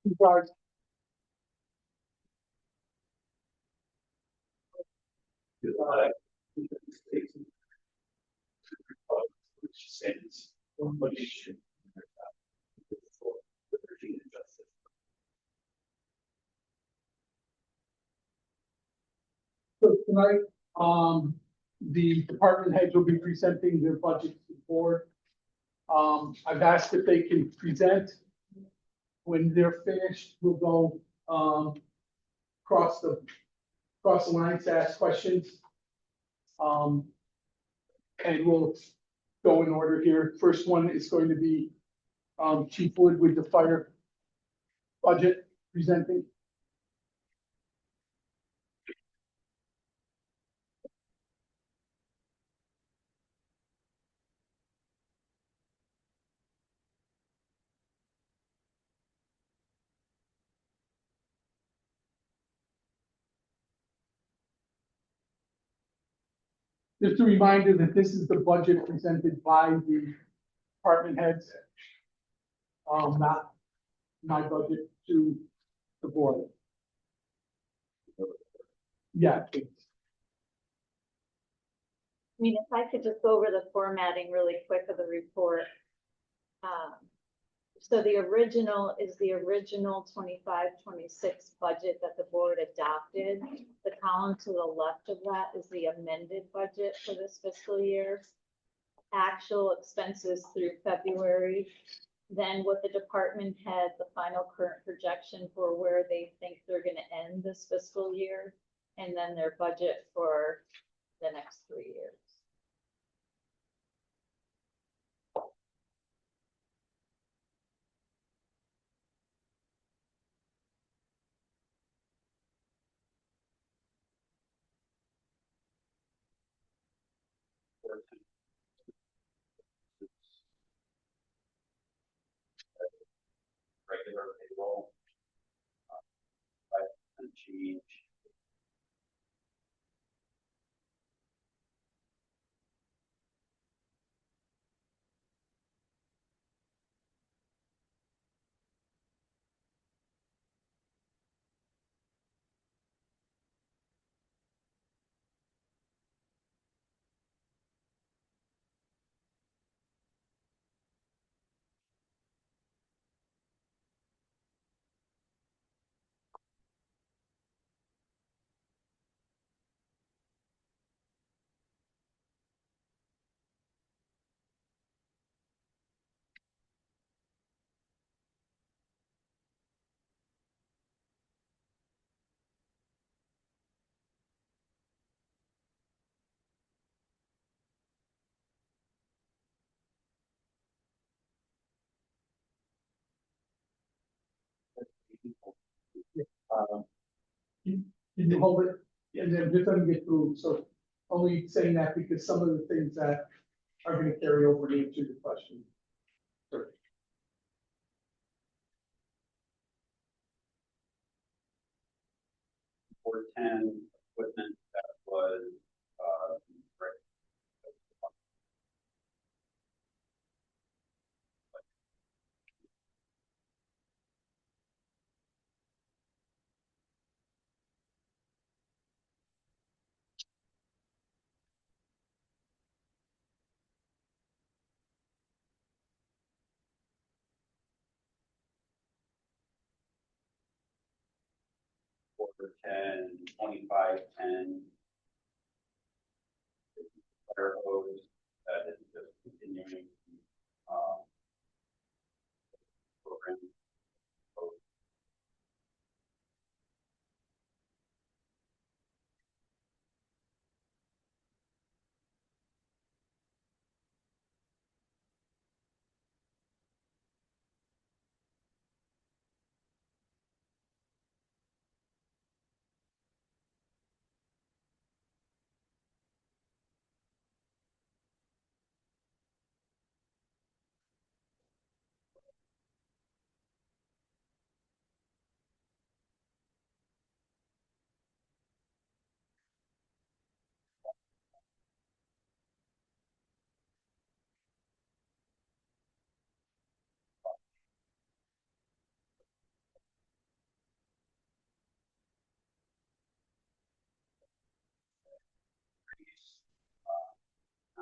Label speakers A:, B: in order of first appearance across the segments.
A: Regard,
B: which sends information for the Virginia justice.
A: so tonight, the department heads will be presenting their budget to the board. I've asked if they can present. When they're finished, we'll go, cross the lines to ask questions. And we'll go in order here. First one is going to be, Chief Wood with the fire budget presenting. Just a reminder that this is the budget presented by the department heads. Not my budget to the board. Yeah,
C: I mean, if I could just go over the formatting really quick of the report. So the original is the original 25-26 budget that the board adopted. The column to the left of that is the amended budget for this fiscal year. Actual expenses through February. Then what the department had, the final current projection for where they think they're gonna end this fiscal year. And then their budget for the next 3 years.
B: Regular payroll. 5% change.
A: can you hold it? And then just let me get through. So only saying that because some of the things that are gonna carry over to answer the question. Sure.
B: $410 equipment that was, right. $410, 2510. Fire hose that is just continuing. Program.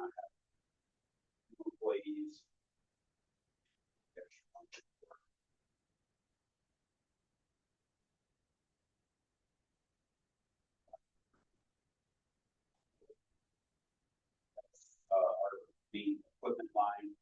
B: not have employees. Our main equipment line.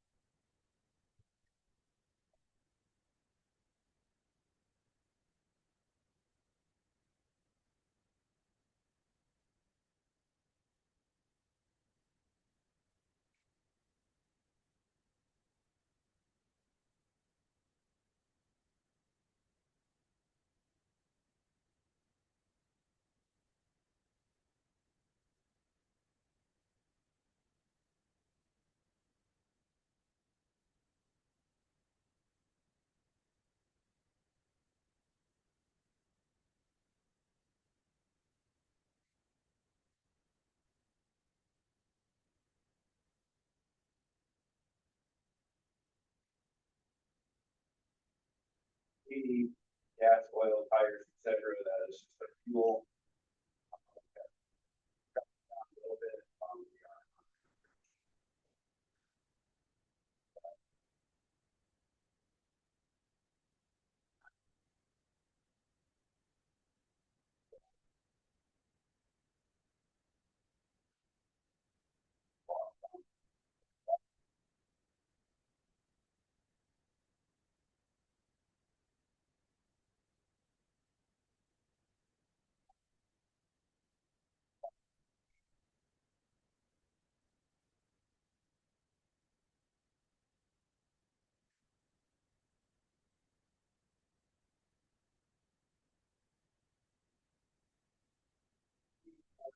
B: Gas, oil, tires, etc. That is just a fuel. Down a little bit. We are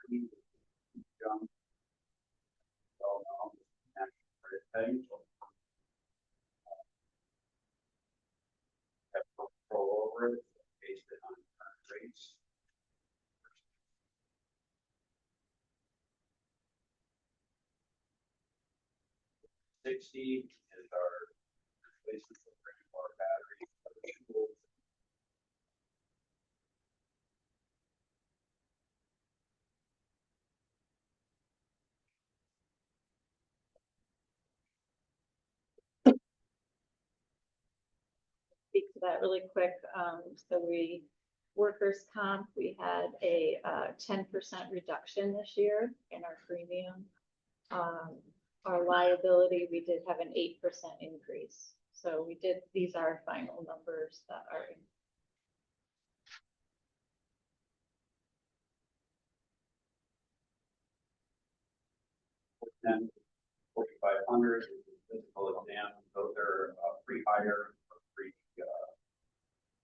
B: 40 jump. So now, national credit thing. So have control over it based on current rates. 60 is our replacement program for our battery.
C: Speak to that really quick. Workers' comp, we had a 10% reduction this year in our premium. Our liability, we did have an 8% increase. So these are final numbers that are.
B: And 4,500 physical exam. Those are pre-hire or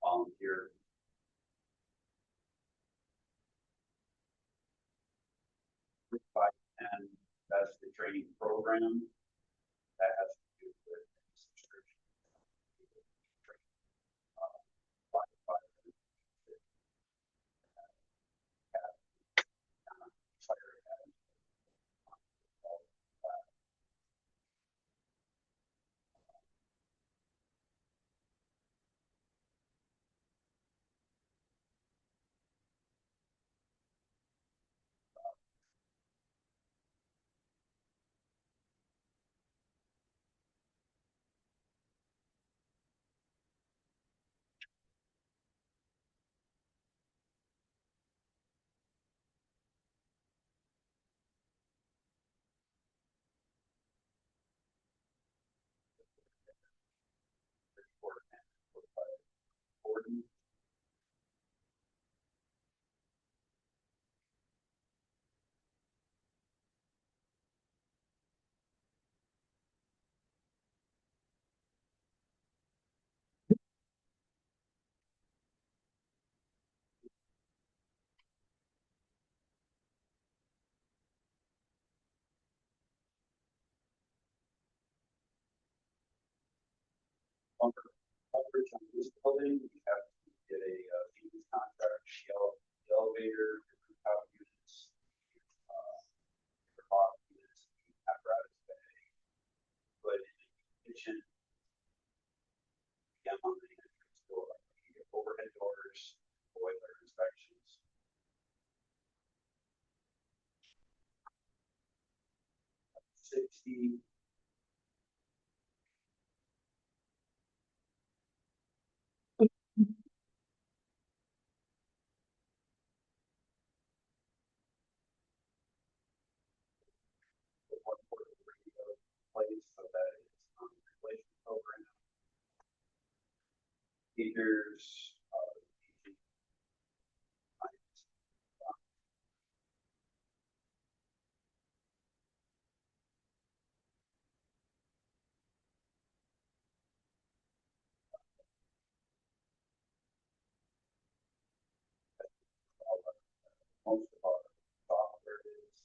B: volunteer. And that's the training program that has to do with subscription. Coverage on this building, we have to get a maintenance contract, the elevator, the rooftop units, the box units, the apparatus bay, but in the kitchen, again on the entrance door, the overhead doors, boiler inspections. see. The 143 place so that it's on the replacement program. Meters, most of our software is.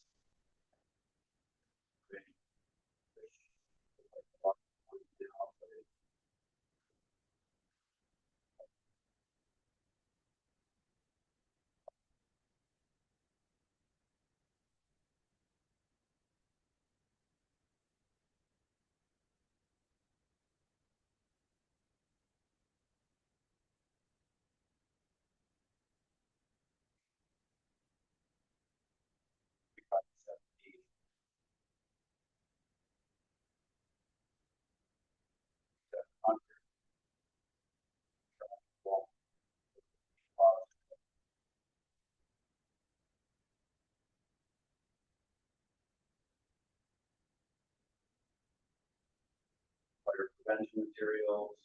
B: Fire prevention materials.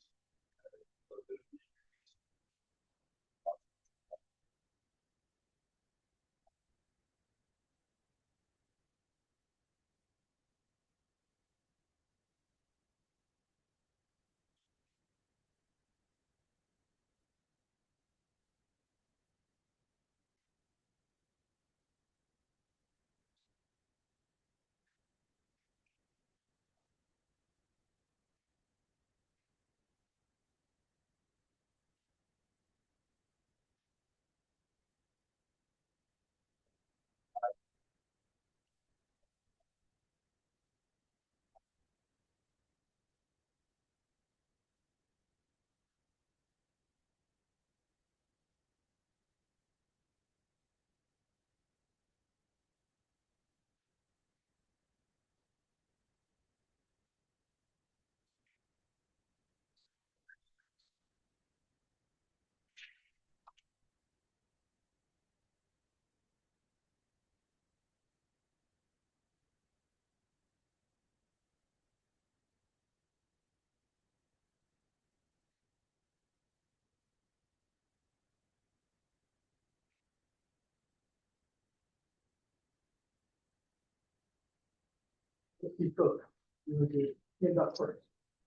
A: If you could, you would do, hand up first.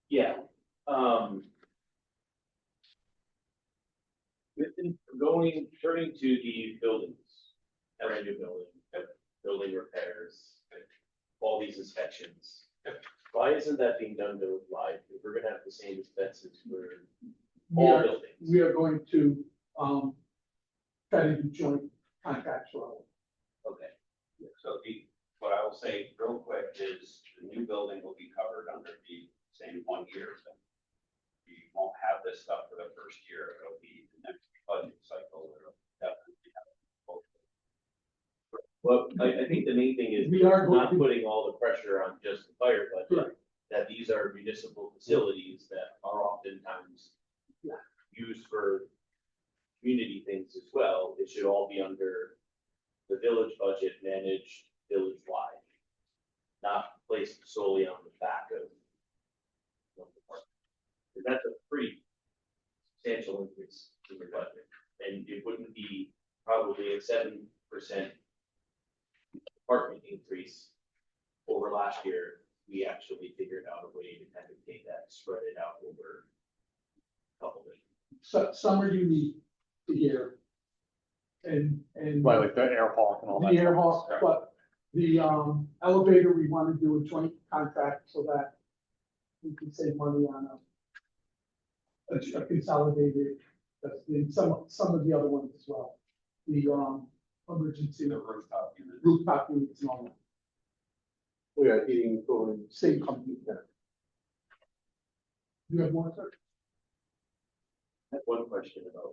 D: Yeah, turning to the buildings, every new building, building repairs, all these inspections. Why isn't that being done to live? If we're gonna have the same expenses for
A: We
D: all
A: are,
D: buildings.
A: we are going to, try to do joint contracts level.
D: Okay,
B: So what I will say real quick is the new building will be covered under the same 1 year. So you won't have this stuff for the first year. It'll be the next budget cycle. It'll definitely have both.
D: well, I think the main thing is
A: We are going
D: not
A: to-
D: putting all the pressure on just the fire budget.
A: Correct.
D: That these are municipal facilities that are oftentimes
A: Yeah.
D: used for community things as well. It should all be under the village budget managed village-wide, not placed solely on the back of. And that's a pretty substantial increase in your budget, and it wouldn't be probably a 7% department increase over last year. We actually figured out a way to kind of take that, spread it out over a couple of.
A: So, some are unique to here. And.
E: Right, like the air hawk and all
A: The
E: that.
A: air hawk, but the, elevator, we want to do a joint contract so that we can save money on a consolidated, that's in some of the other ones as well. The, emergency
B: The rooftop unit.
A: rooftop units and all that,
E: We are eating, cooling.
A: same company there. You have more, sir?
D: I have one question about.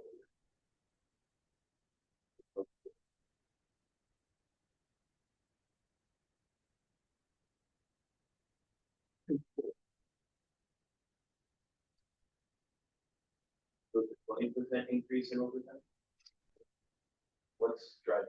D: 20% increase in overtime? What's driving?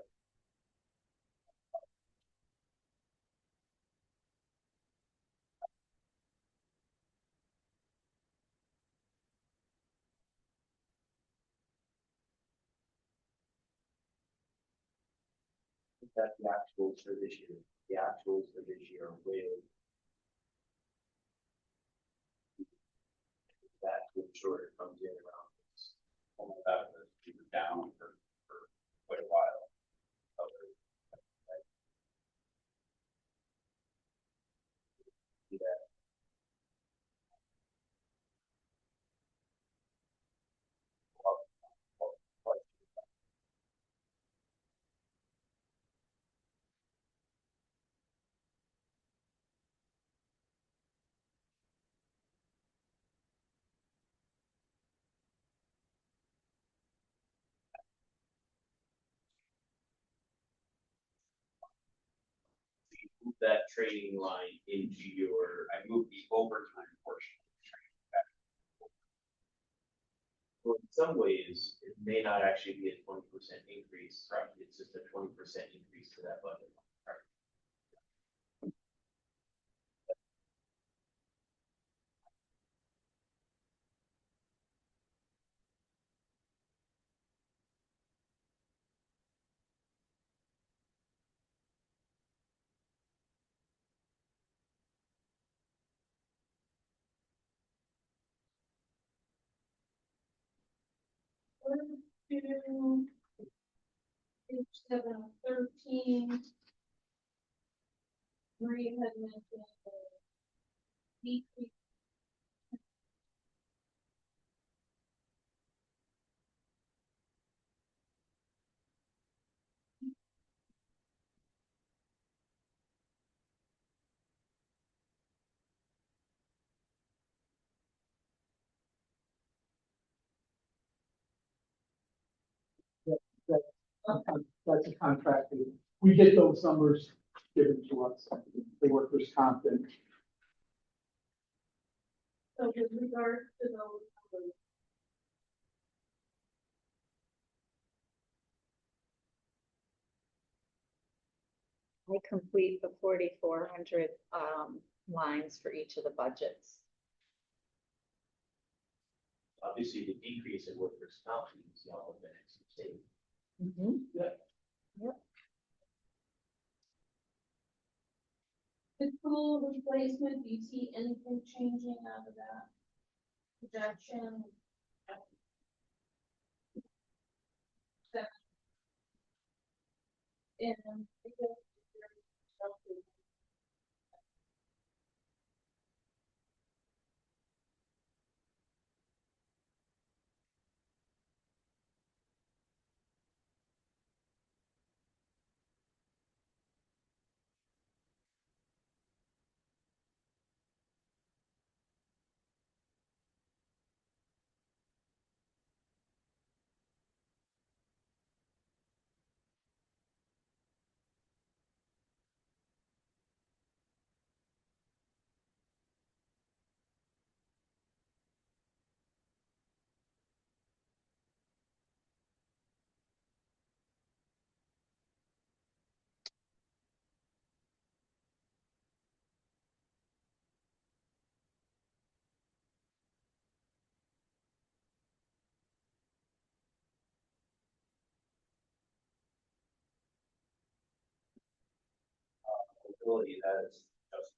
D: That's the actuals for this year. The actuals for this year are way over. That's what short it comes in around.
B: Almost that, we were down for quite a while.
D: Yeah. Move that trading line into your,
B: I moved the overtime portion of the training back.
D: well, in some ways, it may not actually be a 20% increase, right? It's just a 20% increase to that budget.
F: To page 7 of 13. Maria had mentioned the decrease.
A: That's a contract. We get those numbers given to us, the workers' comp and
F: So with regards to those numbers,
C: I complete the 4,400 lines for each of the budgets.
D: Obviously, the decrease in workers' comp is y'all have been state.
F: the pool replacement, do you see anything changing out of that projection? And I guess
B: Ability that is just.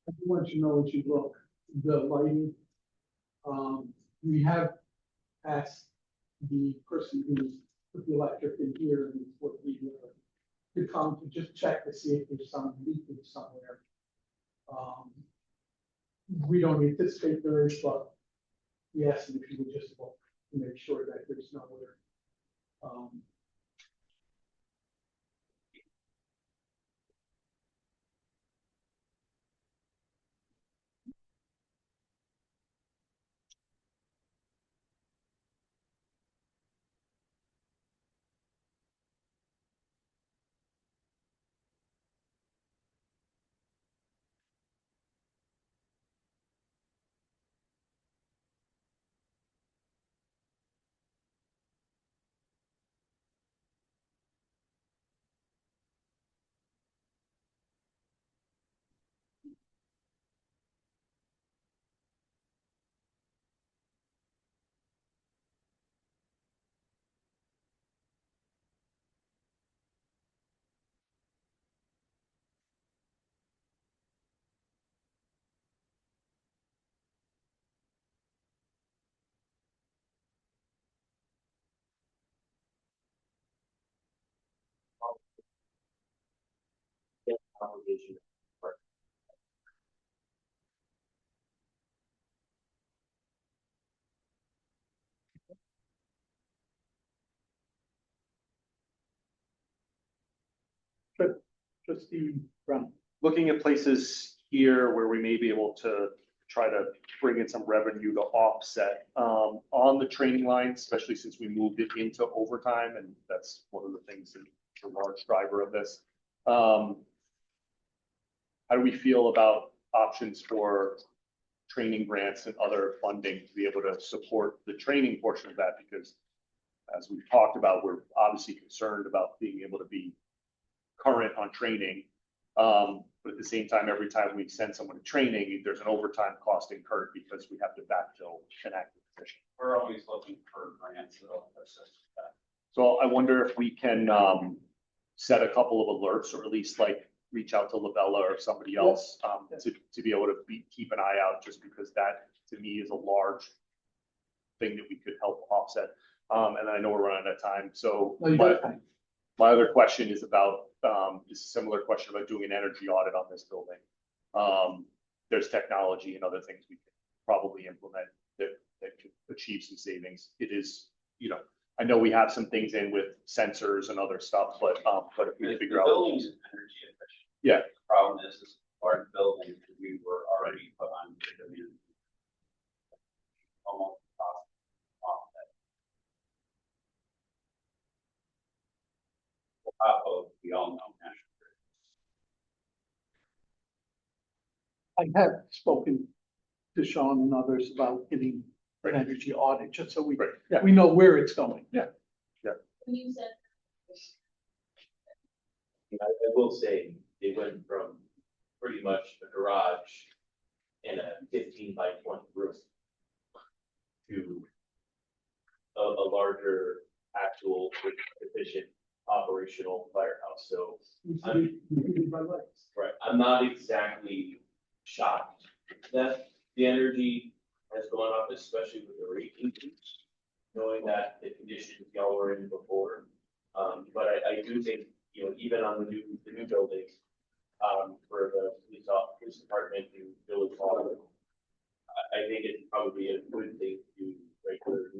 A: I do want you to know as you look, the lighting. We have asked the person who put the electric in here and what we to come to just check to see if there's some leakage somewhere. We don't anticipate there is, but we asked them if you would just look to make sure that there's nowhere.
D: Obligation.
A: Trustee Brown.
E: Looking at places here where we may be able to try to bring in some revenue to offset, on the training line, especially since we moved it into overtime, and that's one of the things that the large driver of this. How do we feel about options for training grants and other funding to be able to support the training portion of that? Because as we've talked about, we're obviously concerned about being able to be current on training. But at the same time, every time we send someone to training, there's an overtime cost incurred because we have to backfill an active position.
B: We're always looking for grants that'll assist with that.
E: So I wonder if we can set a couple of alerts, or at least like reach out to Labella or somebody else to be able to keep an eye out, just because that to me is a large thing that we could help offset. And then I know we're running out of time, so
A: No, you got it.
E: my other question is about is a similar question about doing an energy audit on this building. There's technology and other things we can probably implement that could achieve some savings. It is, I know we have some things in with sensors and other stuff, but if we
B: The
E: figure out.
B: building's energy efficient.
E: Yeah.
B: The problem is large building, we were already put on the demand. Almost off that. Top of, we all know National Grid.
A: I have spoken to Sean and others about getting an energy audit, just so
E: Right, yeah.
A: we know where it's going.
F: When you said
D: I will say, they went from pretty much a garage and a 15 by 20 room to a larger, actual, efficient, operational firehouse. So, right, I'm not exactly shocked that the energy has gone up, especially with the rate increase, knowing that the conditions y'all were in before. But I do think, even on the new buildings, for the police department and village hall, I think it's probably a good thing to do regular.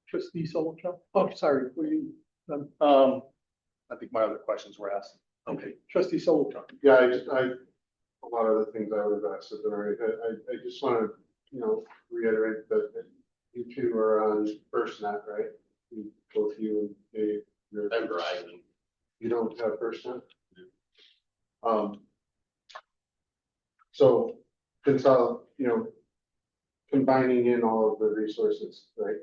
A: Trustee Solomon? Oh, sorry, were you done?
E: I think my other questions were asked.
A: Okay, trustee Solomon.
G: Yeah, a lot of the things I would have asked have been already, I just want to, reiterate that you two are on FirstNet, right? Both you and Dave.
D: And Verizon.
G: You don't have FirstNet? So, combining in all of the resources, right?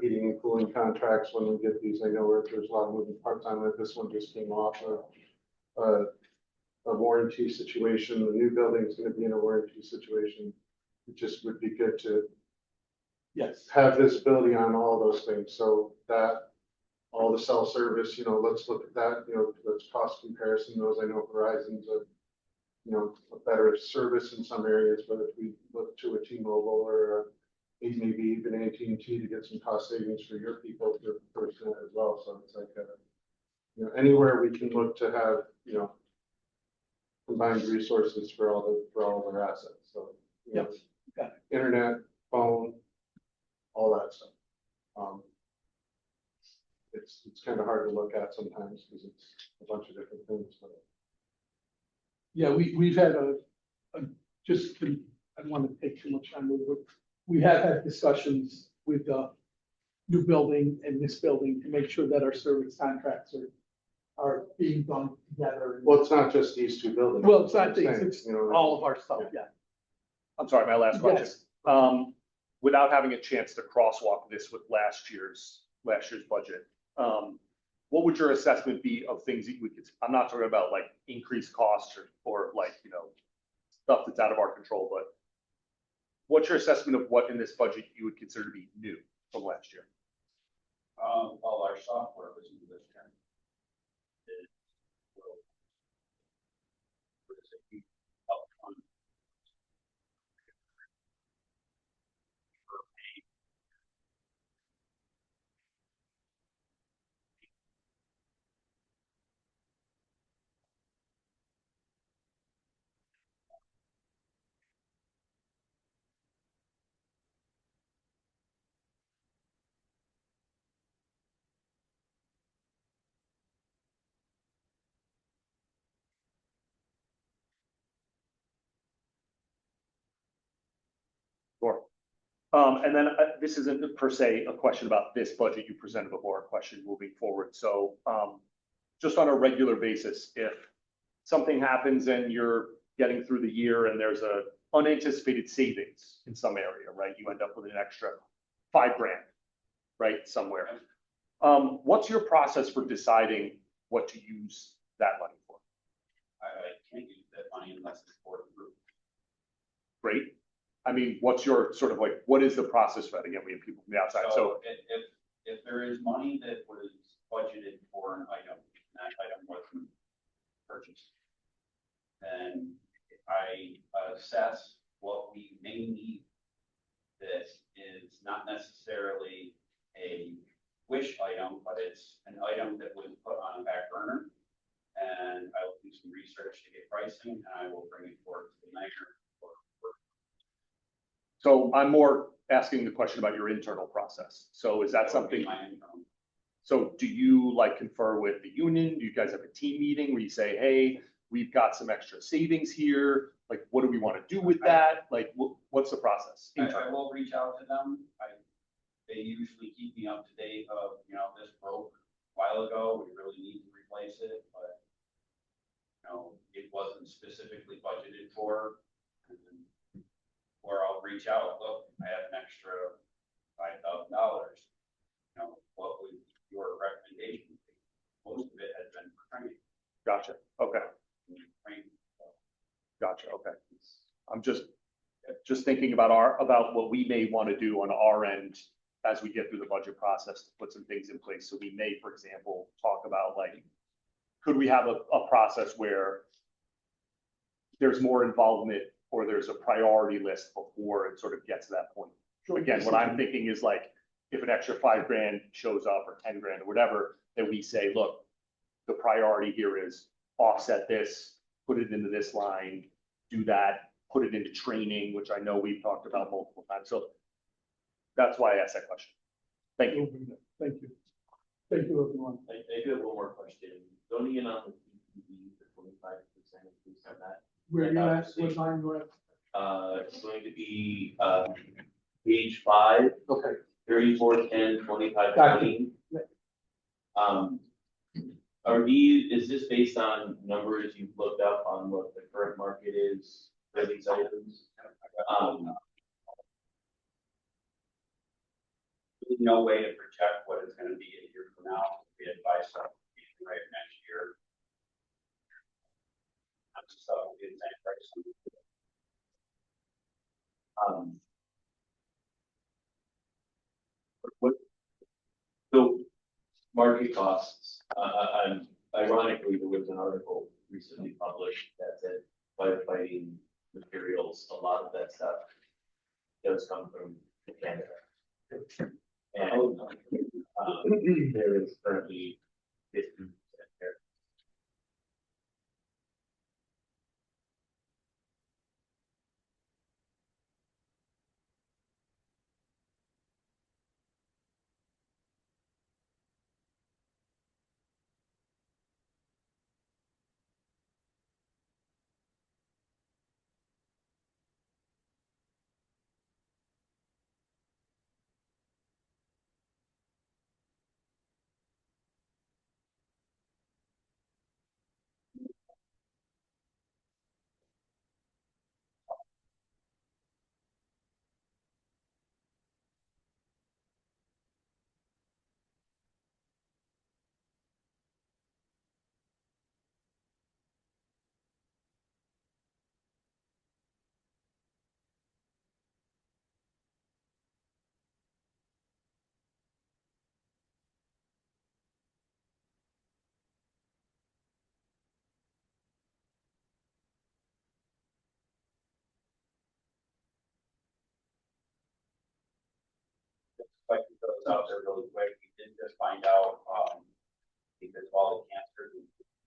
G: Heating and cooling contracts, when we get these, I know there's a lot of moving parts on it. This one just came off of a warranty situation. The new building is going to be in a warranty situation. It just would be good to
A: Yes.
G: have visibility on all those things, so that all the cell service, let's look at that, let's cost comparison those. I know Verizon's a better service in some areas, but if we look to a T-Mobile or maybe even AT&T to get some cost savings for your people, your person as well. So it's like, anywhere we can look to have, combined resources for all of our assets. So,
A: Yep, got
G: internet, phone, all that stuff. It's kind of hard to look at sometimes because it's a bunch of different things, but.
A: Yeah, we've had just, I don't want to take too much time, but we have had discussions with the new building and this building to make sure that our service contracts are being done together.
G: Well, it's not just these two buildings.
A: Well, it's not
G: I'm
A: these,
G: saying,
A: it's
G: you know,
A: all of our stuff, yeah.
E: I'm sorry, my last question.
A: Yes.
E: Without having a chance to crosswalk this with last year's budget, what would your assessment be of things that you would, I'm not talking about like increased costs or like, stuff that's out of our control, but what's your assessment of what in this budget you would consider to be new from last year?
B: All our software was in this term.
E: Sure. And then this isn't per se a question about this budget you presented before, a question moving forward. So just on a regular basis, if something happens and you're getting through the year and there's a unanticipated savings in some area, right? You end up with an extra $5,000, right, somewhere. What's your process for deciding what to use that money for?
B: I can't use that money unless it's board approved.
E: Great. I mean, what's your sort of like, what is the process for that? Again, we have people from the outside, so.
B: If there is money that was budgeted for an item, and that item wasn't purchased, then I assess what we may need that is not necessarily a wish item, but it's an item that was put on a back burner. And I will do some research to get pricing, and I will bring it forward to the mayor.
E: So I'm more asking the question about your internal process. So is that
B: That would be
E: something,
B: my income.
E: so do you like confer with the union? Do you guys have a team meeting where you say, hey, we've got some extra savings here? Like, what do we want to do with that? Like, what's the process?
B: I will reach out to them. They usually keep me up to date of, this broke a while ago, we really need to replace it, but it wasn't specifically budgeted for. Or I'll reach out, look, I have an extra $5,000. What would your recommendation be? Most of it has been for training.
E: Gotcha. Okay.
B: Training.
E: Gotcha. Okay. I'm just thinking about what we may want to do on our end as we get through the budget process to put some things in place. So we may, for example, talk about like, could we have a process where there's more involvement or there's a priority list before it sort of gets to that point? So again, what I'm thinking is like, if an extra $5,000 shows up or $10,000 or whatever, then we say, look, the priority here is offset this, put it into this line, do that, put it into training, which I know we've talked about multiple times. So that's why I asked that question. Thank you.
A: Thank you. Thank you, everyone.
D: I do have one more question. Zoning in on the PPD, the 25%, please have that.
A: Where you at, what line you at?
D: It's going to be, page 5,
A: Okay,
D: 34, 10, 25,
A: Gotcha.
D: 20.
A: Yeah.
D: Is this based on numbers you've looked up on what the current market is for these items?
B: There's no way to project what it's gonna be a year from now. We had buy stuff right next year. So it's that price.
D: What, so market costs, and ironically, there was an article recently published that said firefighting materials, a lot of that stuff does come from Canada. And, there is currently 50% there. Like to throw this out there really quick, we did just find out, because of all the cancer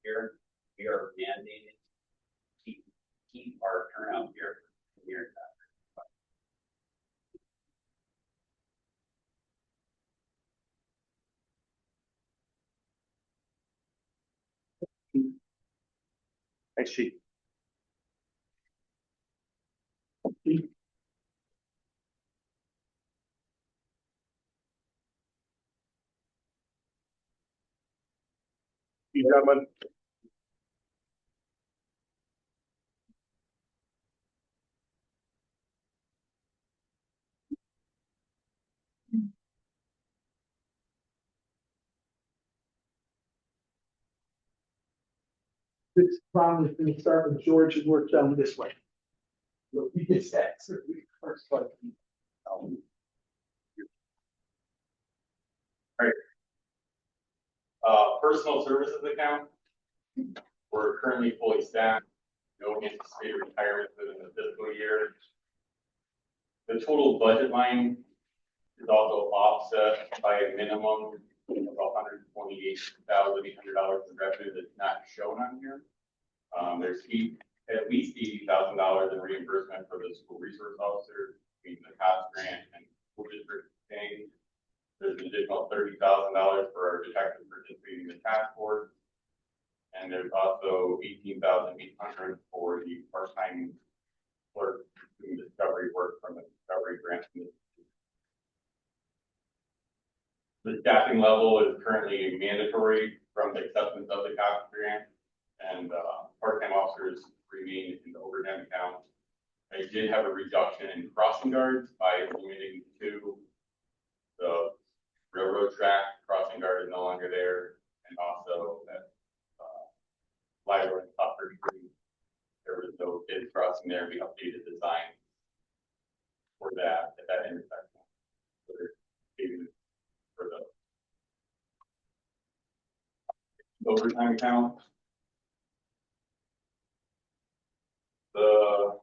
D: here, we are mandated to keep our turnout here here.
E: Thanks, Chief. You gentlemen.
A: This round is gonna start with George and work down this way. So he gets that, so we first start.
H: Personal services account. We're currently fully staffed, no anticipated retirement within the fiscal year. The total budget line is also offset by a minimum of $128,800 in revenue that's not shown on here. There's at least $80,000 in reimbursement for the school resource officer, between the cost grant and school district paying. There's an additional $30,000 for our detectives participating in the task force. And there's also $18,800 for the part-time clerk doing discovery work from the discovery grant. The staffing level is currently mandatory from the acceptance of the cost grant, and part-time officers remain in the overtime account. I did have a reduction in crossing guards by eliminating 2. The railroad track crossing guard is no longer there, and also that Lyra and Upper Street, there was no kids crossing there. We updated the sign for that at that intersection. So there's savings for the overtime account. The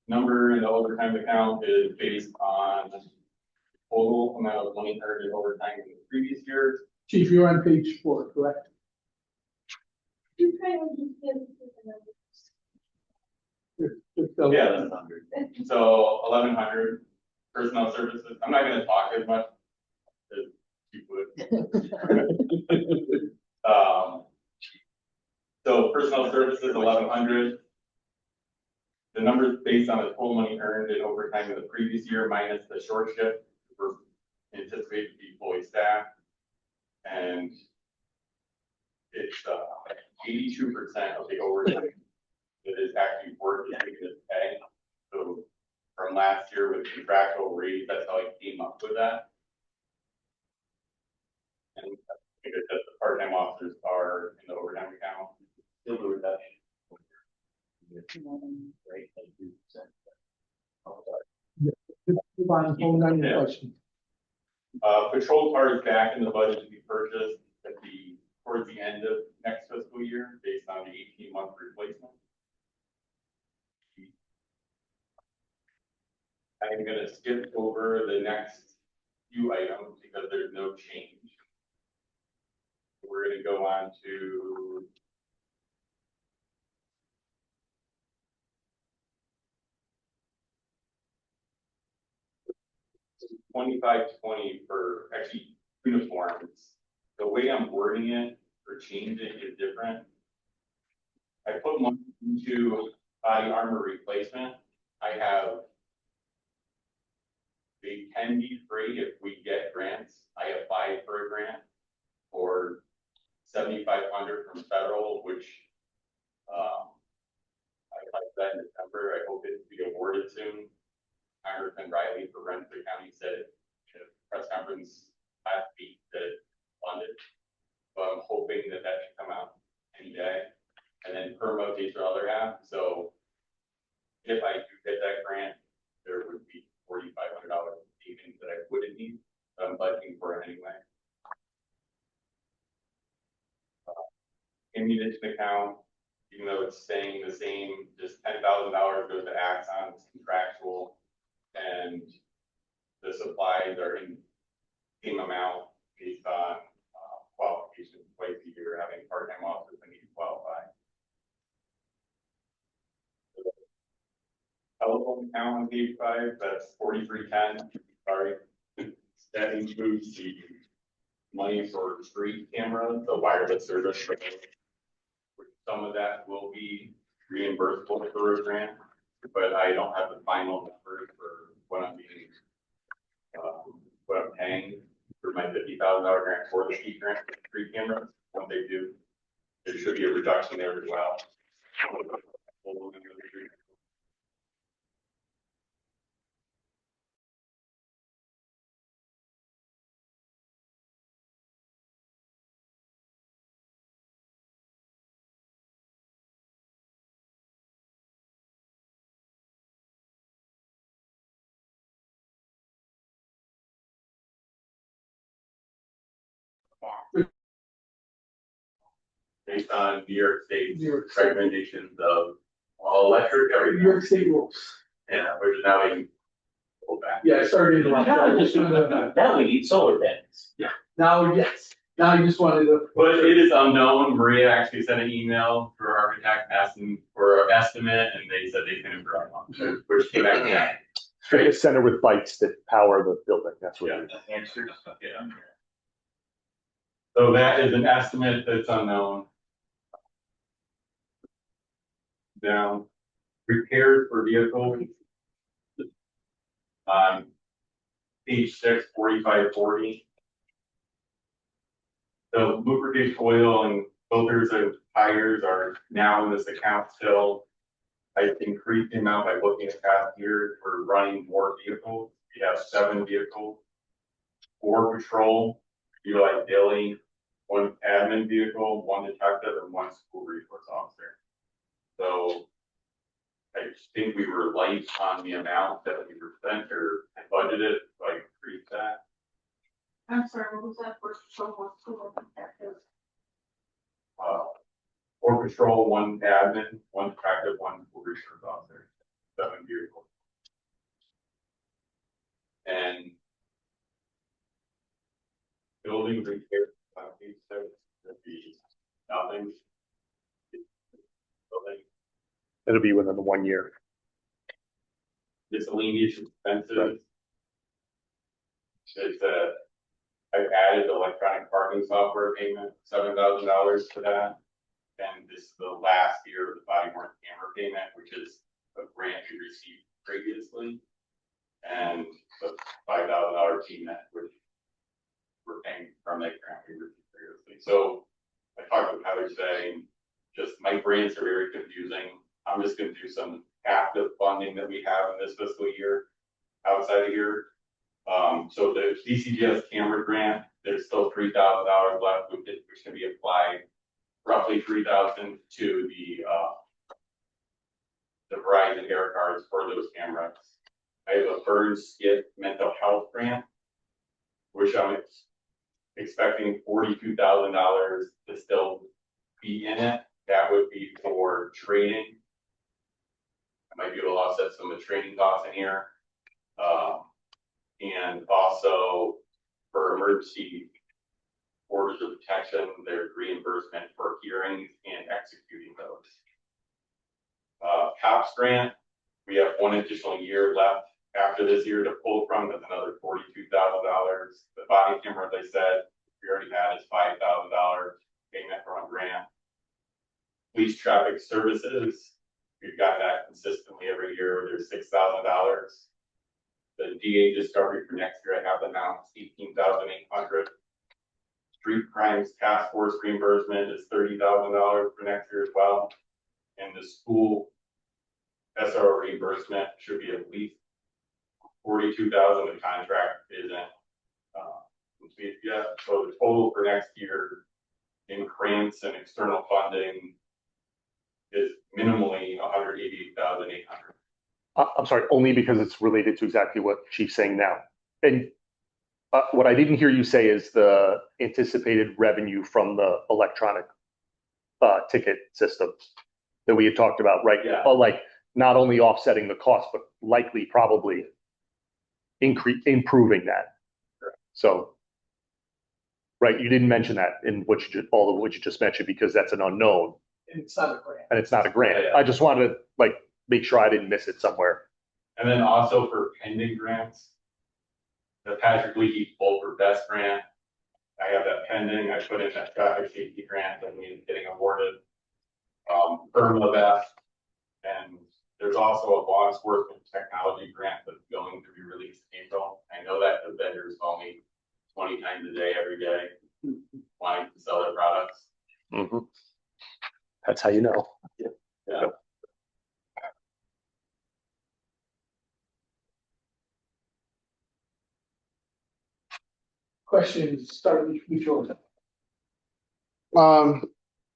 H: number in the overtime account is based on total amount of money earned in overtime in the previous year.
A: Chief, you're on page 4, correct?
F: You kind of just give us the numbers.
A: Just go.
H: Yeah, that's 100. So 1,100 personnel services. I'm not going to talk as much as you would. So personnel services 1,100. The numbers based on the total money earned in overtime in the previous year minus the short shift. We're anticipated to be fully staffed, and it's 82% of the overtime that is actually worth taking this pay. So from last year with contractual rates, that's how I came up with that. And I think it's just the part-time officers are in the overtime account.
D: Still the reduction. Right, like 2%.
A: Move on, hold on your question.
H: Patrol car is back in the budget to be purchased towards the end of next fiscal year, based on the 18-month replacement. I'm gonna skip over the next few items because there's no change. We're gonna go on to $2520 for actually uniforms. The way I'm wording it or changing it is different. I put money into body armor replacement. I have they can be free if we get grants. I applied for a grant for $7,500 from federal, which I applied for that in December. I hope it to be awarded soon. Congressman Riley for Rensselaer County said in a press conference last week that it's funded. But I'm hoping that that should come out any day. And then PERMA pays for other half. So if I do get that grant, there would be $4,500 savings that I wouldn't need. But I'm budgeting for it anyway. Ammunition account, even though it's staying the same, just $10,000 goes to Axon, it's contractual. And the supplies are in same amount based on qualifications twice a year, having part-time officers that need to qualify. Telephone account on page 5, that's 4310. Sorry, that includes the money for street cameras, the wireless service. Some of that will be reimbursable through a grant, but I don't have the final number for what I'm being, what I'm paying for my $50,000 grant for the street cameras. When they do, there should be a reduction there as well. Based on New York State's
A: New York State.
H: recommendations of all electric,
A: New
H: everything.
A: York State rules.
H: Yeah, which is now being pulled back.
A: Yeah, I started interrupting. I just wanted to-
D: Now we need solar panels.
A: Now, yes, now you just wanted to.
H: But it is unknown. Maria actually sent an email to our architect asking for an estimate, and they said they couldn't provide one, which came back to that.
E: Straight center with bikes that power the building, that's what it is.
D: Answers.
H: Yeah. So that is an estimate that's unknown. Now, repairs for vehicles. On page 6, 4540. The lubricant oil and filters and tires are now in this account still. I've increased the amount by looking at past years for running more vehicles. We have 7 vehicles. 4 patrol, utilize daily, 1 admin vehicle, 1 detective, and 1 school resource officer. So I think we were light on the amount that we were spent or budgeted, so I increased that.
F: I'm sorry, what was that first show? Detective?
H: 4 patrol, 1 admin, 1 detective, 1 school resource officer, 7 vehicles. And building repair, would be nothing. Building
E: It'll be within the 1 year.
H: miscellaneous expenses. It's I've added electronic parking software payment, $7,000 to that. And this is the last year of the body worn camera payment, which is a grant we received previously. And the $5,000 payment, which we're paying from that grant we received previously. So I talked with Heather today, just my grants are very confusing. I'm just gonna do some active funding that we have in this fiscal year outside of here. So the DCGS camera grant, there's still $3,000 left, which can be applied, roughly $3,000 to the Verizon Air Cards for those cameras. I have a Burns Skid mental health grant, which I'm expecting $42,000 to still be in it. That would be for training. I might be able to offset some of the training costs in here. And also for emergency orders of protection, there's reimbursement for hearings and executing those. COPS grant, we have one additional year left after this year to pull from, that's another $42,000. The body camera, as I said, we already had is $5,000 payment from a grant. Police traffic services, we've got that consistently every year, there's $6,000. The DA discovery for next year, I have announced $18,800. Street crimes task force reimbursement is $30,000 for next year as well. And the school SRO reimbursement should be at least $42,000. The contract isn't complete yet. So the total for next year in grants and external funding is minimally $188,800.
E: I'm sorry, only because it's related to exactly what Chief's saying now. And what I didn't hear you say is the anticipated revenue from the electronic ticket system that we had talked about, right?
H: Yeah.
E: Like not only offsetting the cost, but likely probably improving that.
H: Correct.
E: So, right, you didn't mention that in what you just, all of what you just mentioned, because that's an unknown
A: And it's not a grant.
E: and it's not a grant.
H: Yeah, yeah.
E: I just wanted to like make sure I didn't miss it somewhere.
H: And then also for pending grants, the Patrick Leahy Bulver Best Grant, I have that pending. I put in that traffic safety grant that we getting awarded. Irma Best, and there's also a law enforcement technology grant that's going to be released in April. I know that the vendors call me 20 times a day, every day, wanting to sell their products.
E: Mm-hmm. That's how you know.
H: Yeah.
A: Questions, starting with George.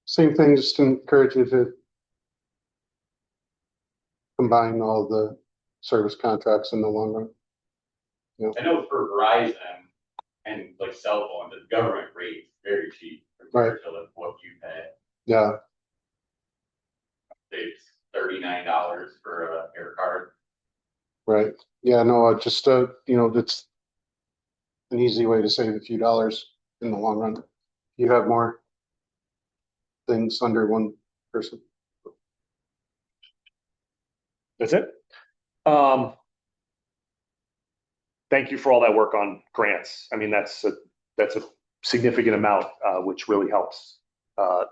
G: Same thing, just encourage you to combine all the service contracts in the long run.
H: I know for Verizon and like cell phone, the government rate is very cheap compared to like what you pay.
G: Yeah,
H: It's $39 for a air card.
G: right. Yeah, no, just, it's an easy way to save a few dollars in the long run. You have more things under one person.
E: That's it. Thank you for all that work on grants. I mean, that's a significant amount, which really helps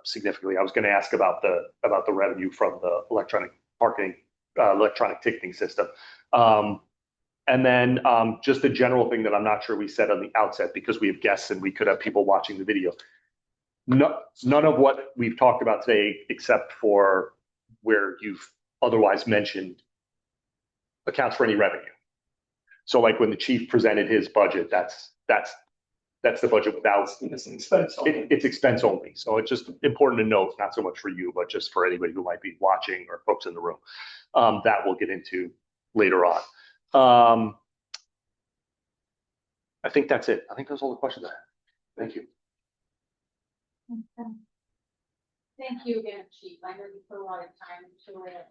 E: significantly. I was going to ask about the revenue from the electronic ticketing system. And then just a general thing that I'm not sure we said on the outset, because we have guests and we could have people watching the video. No, none of what we've talked about today, except for where you've otherwise mentioned, accounts for any revenue. So like when the chief presented his budget, that's the budget without,
A: It's an expense.
E: it's expense only. So it's just important to note, not so much for you, but just for anybody who might be watching or folks in the room, that we'll get into later on. I think that's it. I think those are all the questions I have. Thank you.
F: Okay. Thank you again, Chief. I know you put a lot of time into it.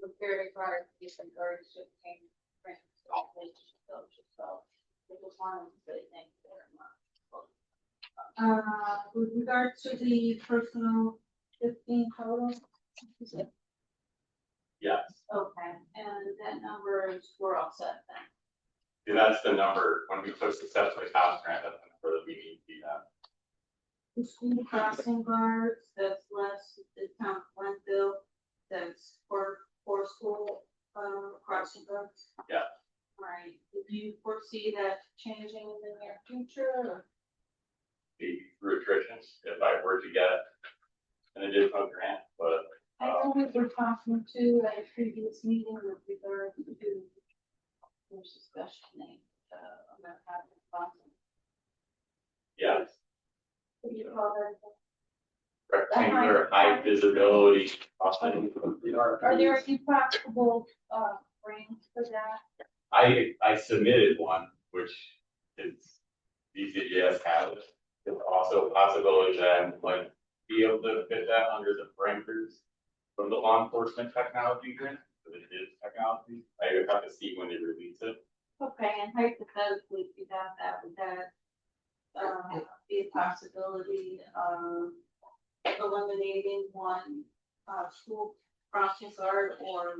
F: We're very proud of you and very good thing. So I just wanted to say thank you very much. With regard to the personal 15 total.
H: Yes.
F: Okay, and that number is, we're all set then.
H: See, that's the number, when we push the steps to the cops grant, that's the number that we need to be at.
F: The school crossing guards, that's less the town landfill, that's for school, crossing guards.
H: Yeah.
F: Right, do you foresee that changing in the near future, or?
H: Maybe through attrition, if I were to get an additional grant, but
F: I know we were talking to at a previous meeting with regard to, there's a special name, about having crossing.
H: yes,
F: What do you call that?
H: rectangular high visibility.
F: Are there any practical, grants for that?
H: I submitted one, which is BCGS has it. There's also a possibility that like be able to fit that under the parameters from the law enforcement technology grant, because it is technology. I would have to see when they release it.
F: Okay, and hypothetically, if you have that, would that be a possibility of eliminating one school crossing guard or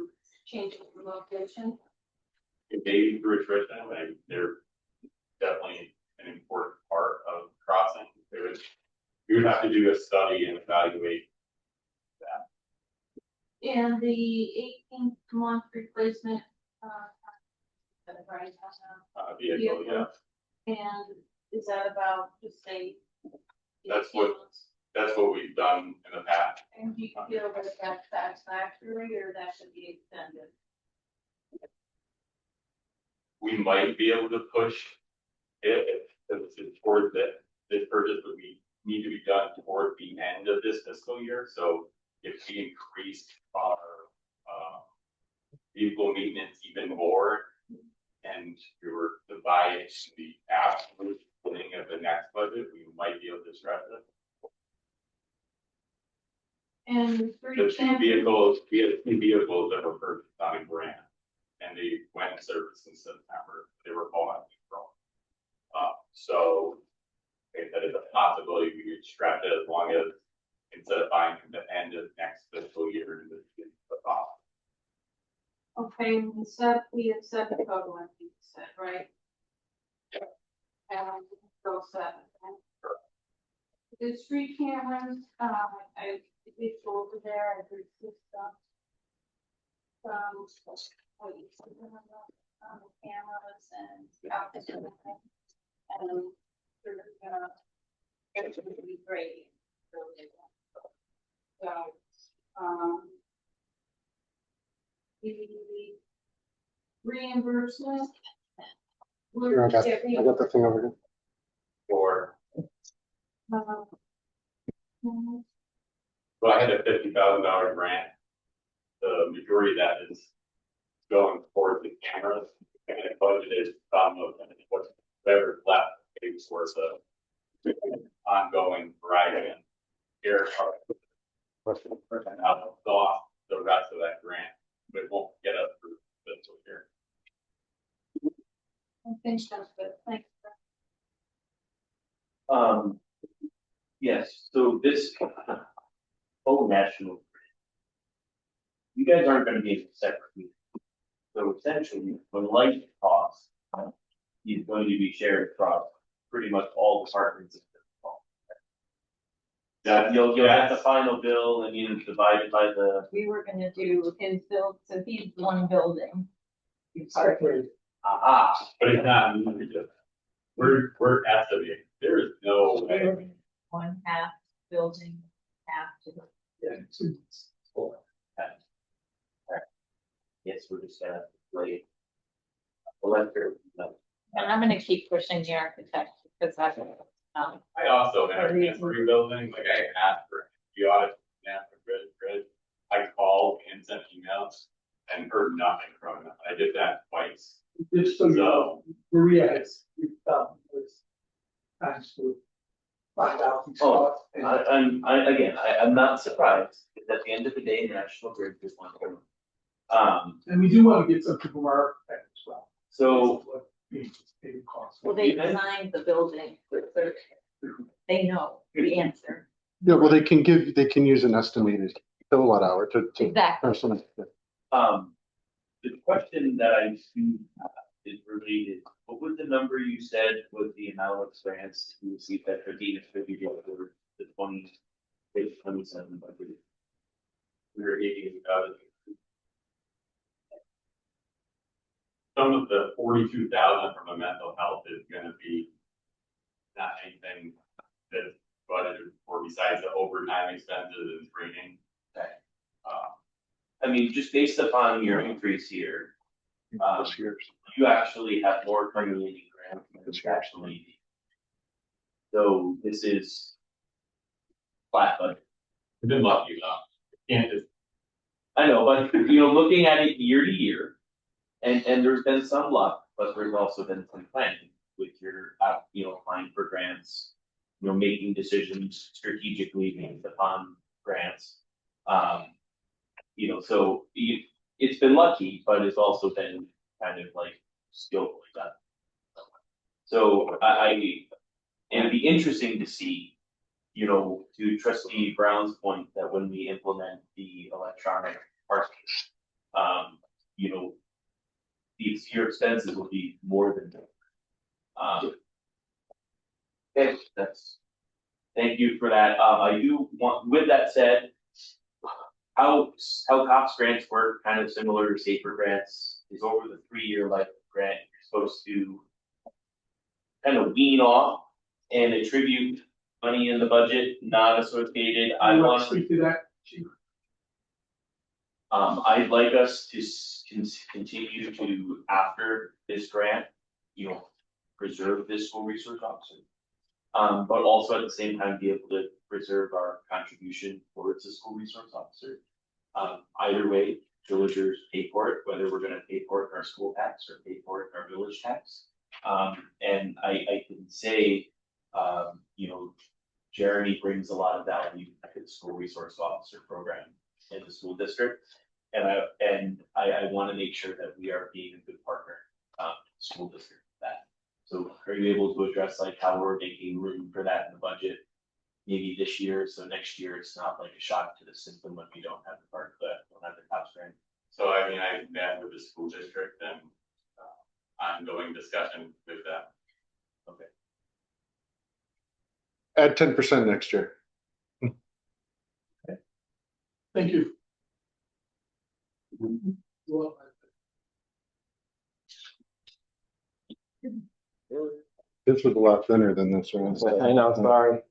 F: changing the location?
H: It may be through attrition, like they're definitely an important part of crossing. We would have to do a study and evaluate that.
F: And the 18-month replacement, right?
H: Vehicle, yeah.
F: And is that about just say?
H: That's what we've done in the past.
F: And do you feel that that's satisfactory or that should be extended?
H: We might be able to push it towards this purchase would need to be done toward the end of this fiscal year. So if we increase our vehicle maintenance even more, and we were to buy it to the absolute beginning of the next budget, we might be able to stretch it.
F: And
H: The two vehicles, we had 2 vehicles that were purchased on a grant, and they went in service in September. They were bought from. So okay, that is a possibility. We could stretch it as long as instead of buying from the end of next fiscal year into the fall.
F: okay, we have 7 total, I think you said, right? So 7. The street cameras, I did go over there, I did some stuff. What you said on the cameras and out the everything. And they're gonna, it's gonna be great. So, the reimbursement.
G: Here, I got the thing over here.
H: Or,
F: Um,
H: well, I had a $50,000 grant. The majority of that is going towards the cameras. And I budgeted some of whatever left pays towards the ongoing Verizon air card. And I'll off the rest of that grant, but it won't get us through fiscal year.
F: I think that's good, thanks.
D: Yes, so this whole national grid. You guys aren't gonna be in a separate meeting. So essentially, when light costs is going to be shared across pretty much all departments. Yeah, you'll have the final bill and you divide it by the,
I: We were gonna do his build, so he's one building.
D: aha,
H: But it's not, we're estimating, there is no way.
I: One half building, half to the.
D: yes, we're just gonna play. Electric, no.
I: And I'm gonna keep pushing the architect because that's,
H: I also have an free building, like I asked for the audit, national grid. I called and sent emails and heard nothing from them. I did that twice.
A: Just so you know, Maria has, was thanks to find out these
D: Oh,
A: spots. and-
D: I'm not surprised, because at the end of the day, National Grid is one of them.
A: And we do want to get some people from our architect as well.
D: So,
A: What the cost.
I: well, they designed the building, so they know the answer.
G: Yeah, well, they can use an estimated kilowatt hour to
I: Exactly.
G: person.
D: the question that I see is related, what was the number you said was the amount of grants you received that for Dean for the 27 budget?
H: We were 88,000. Some of the 42,000 from the mental health is gonna be not anything that's budgeted for besides the overtime expenses and training.
D: Okay. I mean, just based upon your increase here,
G: This year's.
D: you actually have more coming in grant than you actually need. So this is flat budget.
H: We've been lucky enough. Can't just,
D: I know, but you know, looking at it year to year, and there's been some luck, but there's also been some planning. with your, applying for grants, making decisions strategically based upon grants. So it's been lucky, but it's also been kind of like skillfully done. So it'd be interesting to see, to trustee Brown's point, that when we implement the electronic parking, your expenses will be more than double. Okay, thank you for that. I do want, with that said, how COPS grants work, kind of similar to SAFER grants, is over the 3-year life grant, you're supposed to kind of wean off and attribute money in the budget not associated. I
A: You
D: want to,
A: speak to that, Chief?
D: I'd like us to continue to, after this grant, preserve this school resource officer. But also at the same time, be able to preserve our contribution towards the school resource officer. Either way, villagers pay for it, whether we're gonna pay for it in our school tax or pay for it in our village tax. And I can say, Jeremy brings a lot of value to the school resource officer program in the school district. And I want to make sure that we are being a good partner, school district with that. So are you able to address like how we're making room for that in the budget? Maybe this year, so next year it's not like a shock to the system when we don't have don't have the COPS grant.
H: So I mean, I met with the school district and ongoing discussion with them.
D: Okay.
G: Add 10% next year.
A: Thank you. Well,
G: This was a lot thinner than this one.
J: I know, sorry.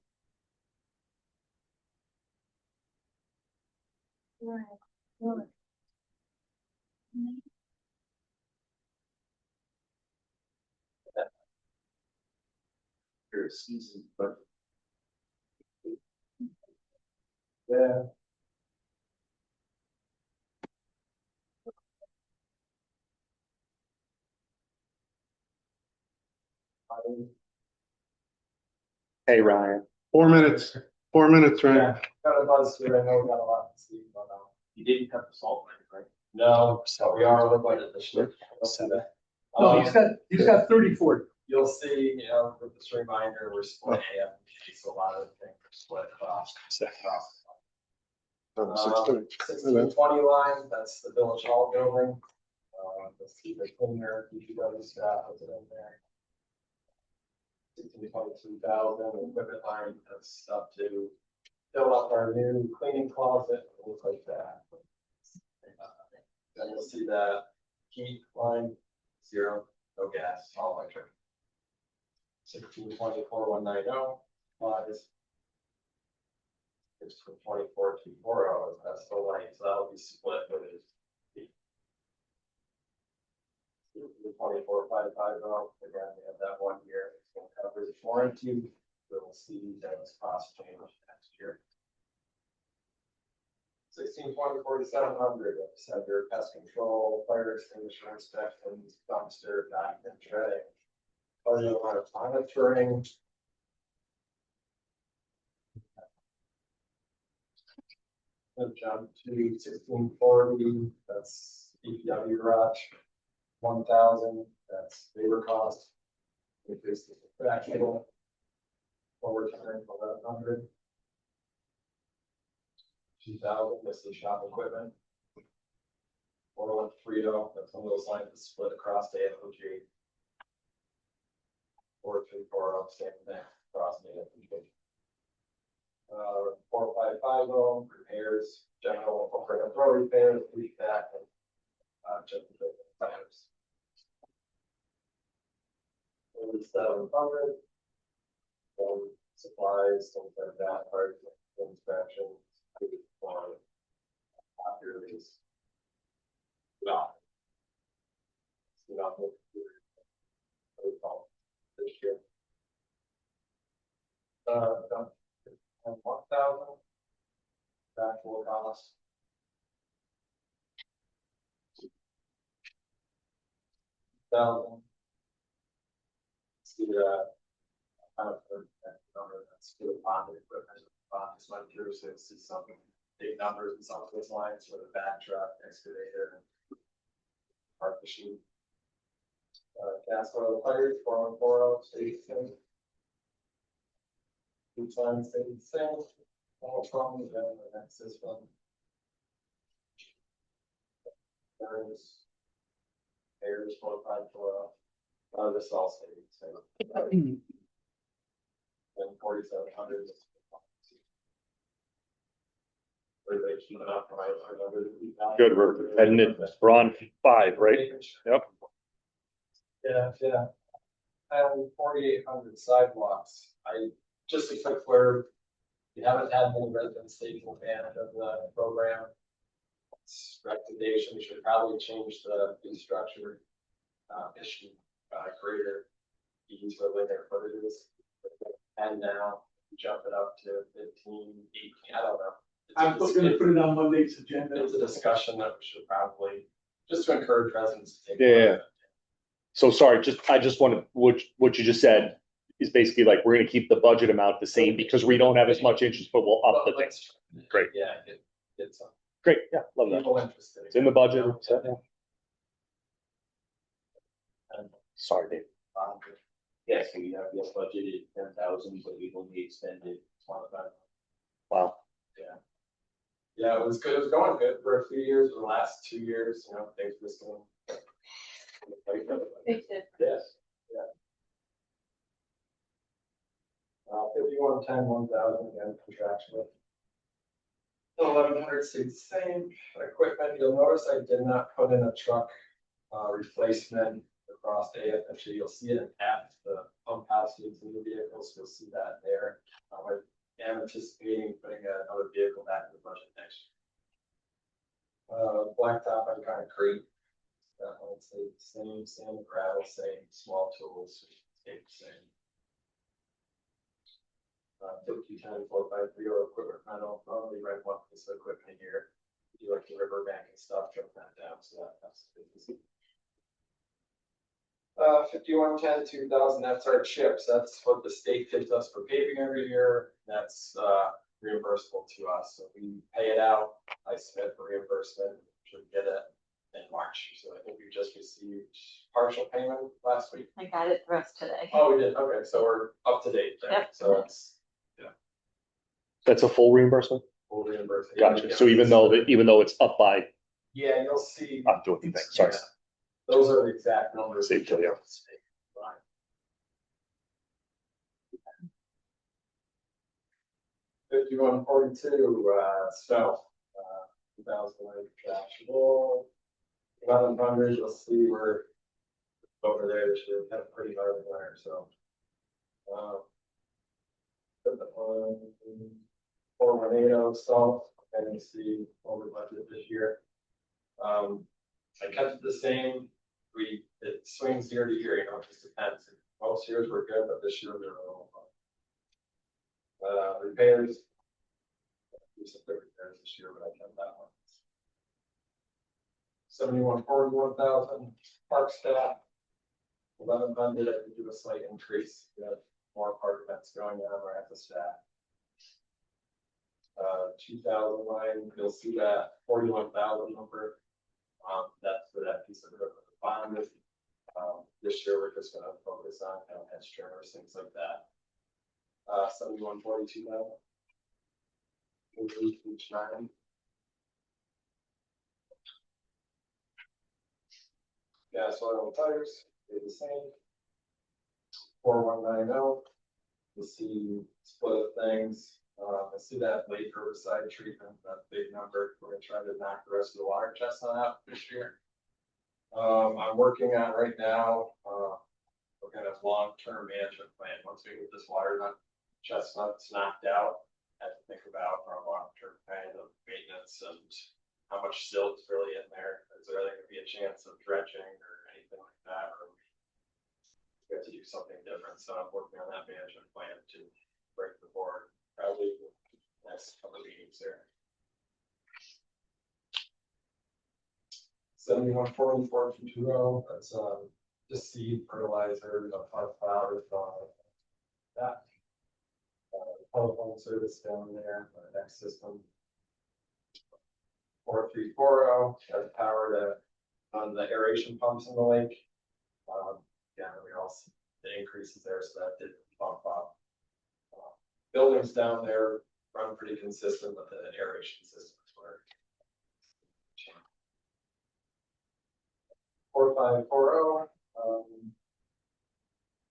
D: Your season, but
J: Yeah. Hey, Ryan.
G: 4 minutes, 4 minutes, right?
J: Yeah, got a buzz here. I know we got a lot to see, but
D: you didn't have the salt, right?
J: no, so we are looking at the shift.
A: no, he's got 34.
J: You'll see, with this reminder, we're split AFP, so a lot of the things are split across. 1620 line, that's the village hall building. The cleaner, DPW staff, is it in there? 1622,000 equipment line, that's up to fill up our new cleaning closet, it looks like that. Then you'll see that heat line, 0, no gas, all electric. 1624,190, supplies. 24,240, that's the light, so that'll be split with it. 24,550, again, we have that 1 year, it's going to cover the warranty, we'll see those cost change next year. 1620,4700, that's under pest control, fire extinguisher inspections, dumpster, document shredding. Budget monitoring. Jump to 1640, that's DPW garage. 1,000, that's labor cost. Increase the fractional. Overtime, 1,100. 2,000, this is shop equipment. 413, that's one of those lines that split across the FOG. 4340, same thing, across the FOG. 4550, repairs, general operating authority repairs, leak back, and just the planners. 700, supplies, things like that, parts, inspections, after these. Well, this year. 1,000. Actual cost. 1,000. kind of, that number that's good bond equipment, bond is went through, so it's just some big numbers in some of those lines for the back truck, excavator, and park machine. Gas oil tires, 4140, stays the same. Two times stays the same. All from the next system. There's airs 4512. This all stays the same. And 4700.
E: Good, we're heading it, we're on 5, right? Yep.
J: Yeah. I own 4,800 sidewalks. Just a quick word. We haven't had many residents taking advantage of the program. It's recommendation, we should probably change the fee structure. Issue, greater fees for linear footages. And now jump it up to 15, 18, I don't know.
A: I'm gonna put it on Monday's agenda.
J: It's a discussion that we should probably, just to encourage residents to take.
E: Yeah. So sorry, I just wanted, what you just said is basically like, we're gonna keep the budget amount the same because we don't have as much interest, but we'll up the things. Great.
J: Yeah, get some
E: Great, yeah, love that.
J: people interested.
E: It's in the budget. Sorry, Dave.
D: Yes, we have this budgeted 10,000, but we've only expended 25.
E: Wow.
J: Yeah, it was good. It was going good for a few years. For the last 2 years, things just going.
F: Big difference.
J: Yes. Yeah. 5110, 1,000 again contractually. 1,100 stays the same. Equipment, you'll notice I did not put in a truck replacement across the AFFG. You'll see it at the pump house needs new vehicles. You'll see that there. I am anticipating putting another vehicle back in the budget next year. Blacktop on concrete. That one stayed the same, sand, gravel, same, small tools, stayed the same. 5010 453 or equipment rental, probably rent one piece of equipment a year. Do like the river bank and stuff, jump that down, so that's the business. 5110 2000, that's our chips. That's what the state gives us for paving every year. That's reimbursable to us. So we pay it out. I submit for reimbursement. Should get it in March. So I think we just received partial payment last week.
I: I got it for us today.
J: Oh, we did. Okay, so we're up to date there.
I: Yep.
J: So
E: That's a full reimbursement?
J: full reimbursement.
E: Gotcha. So even though it's up by,
J: Yeah, you'll see.
E: I'm doing the thing, sorry.
J: Yeah. Those are the exact numbers.
E: Same to you.
J: Right. 5142, snow, 2000 contractual. 1100, you'll see we're over there this year, had a pretty hard winter, so. Put the on 4180 salt, and you see over budget this year. I kept it the same. It swings year to year, it just depends. Most years were good, but this year they're a little. Repairs. Do some quick repairs this year, but I kept that one. 7140, 1,000 park staff. 1100, I could do a slight increase. We have more park events going on right at the staff. 2000 line, you'll see that 41,000 number. That's for that piece of the bond. This year we're just gonna focus on hedge trimmers, things like that. 7142 now. Each 9. Gas, oil, and tires, stay the same. 4190. You see split of things. I see that late herbicide treatment, that big number. We're gonna try to knock the rest of the water chestnut out this year. I'm working on right now, we're gonna have long-term management plan. Once we get this water chestnuts knocked out, I have to think about our long-term kind of maintenance and how much silt is really in there. Is there gonna be a chance of dredging or anything like that? Or we have to do something different. So I'm working on that management plan to break the board, probably the next couple of meetings there. 7140, 420, that's just seed fertilizer, flowers, that. Telephone service down there, our next system. 4340 has power to, on the aeration pumps in the lake. Yeah, we also, the increases there, so that did bump up. Buildings down there run pretty consistent, but the aeration systems were. 4540,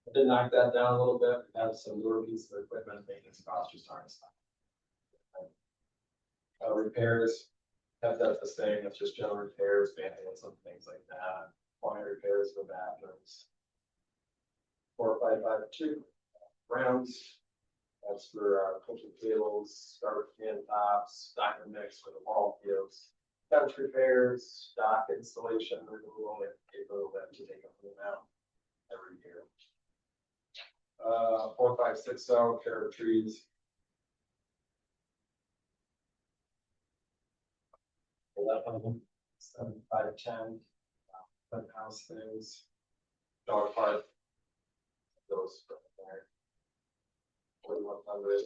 J: I did knock that down a little bit. We have some newer pieces of equipment, maintenance costs just aren't stuff. Repairs, have that the same, it's just general repairs, banding, some things like that. Minor repairs for bathrooms. 4552, rounds. That's for cooking tables, garbage can tops, diamond mix for the ball fields. Couch repairs, dock installation, removal, and a little bit to take up the amount every year. 4560, care of trees. 11, 7510, house things, dog park. Those from there. 4100.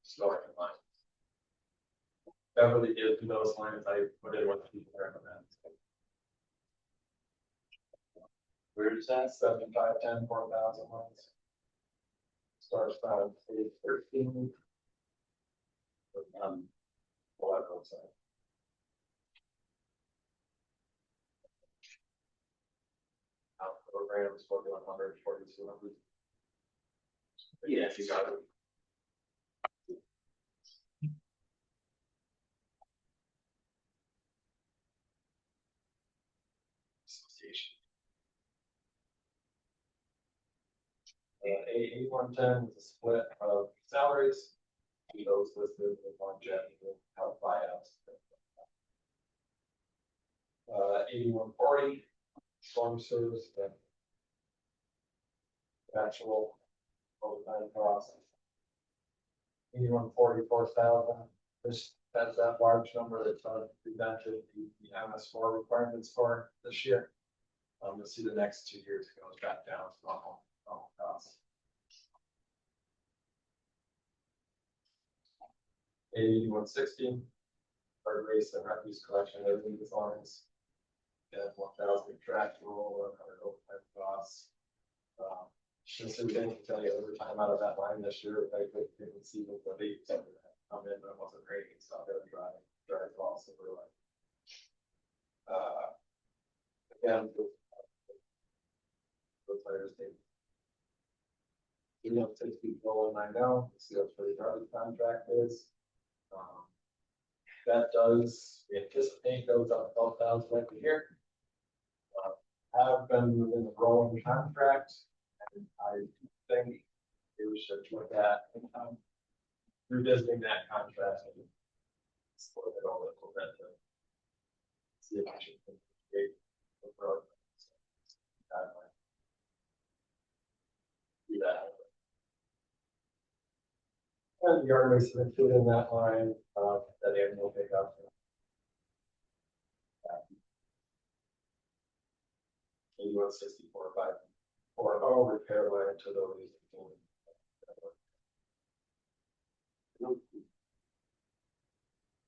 J: Starting line. Beverly gives me those lines, I put in what people recommend.
D: Where is that?
J: 7510, 4000 lines. Starts from 13. What else? Out programs, 4100, 4200.
D: Yeah, if you got it.
J: Association. A110 is a split of salaries. Those listed with longevity and health buyouts. 8140, storm service, the actual overtime cost. 8140, 4,000. This, that's that large number that's presented the MS4 requirements for this year. You'll see the next 2 years it goes back down to normal costs. 8160, hard waste and refuse collection, everything is lines. 1,000 contractual, 100 overtime costs. Just so we can tell you overtime out of that line this year, I could even see with the leaves come in, but it wasn't raining, so I had to drive off, so we're like. Again, the players take. You know, 6 people and I know, see what the garbage contract is. That does, we anticipate goes up 12,000 every year. Have been in the rolling contract, and I think we should look at revisiting that contract and split it all a little bit to see if we should create the program. Do that. And the arteries is included in that line, that annual pickup. 8164, 540 repair line to those.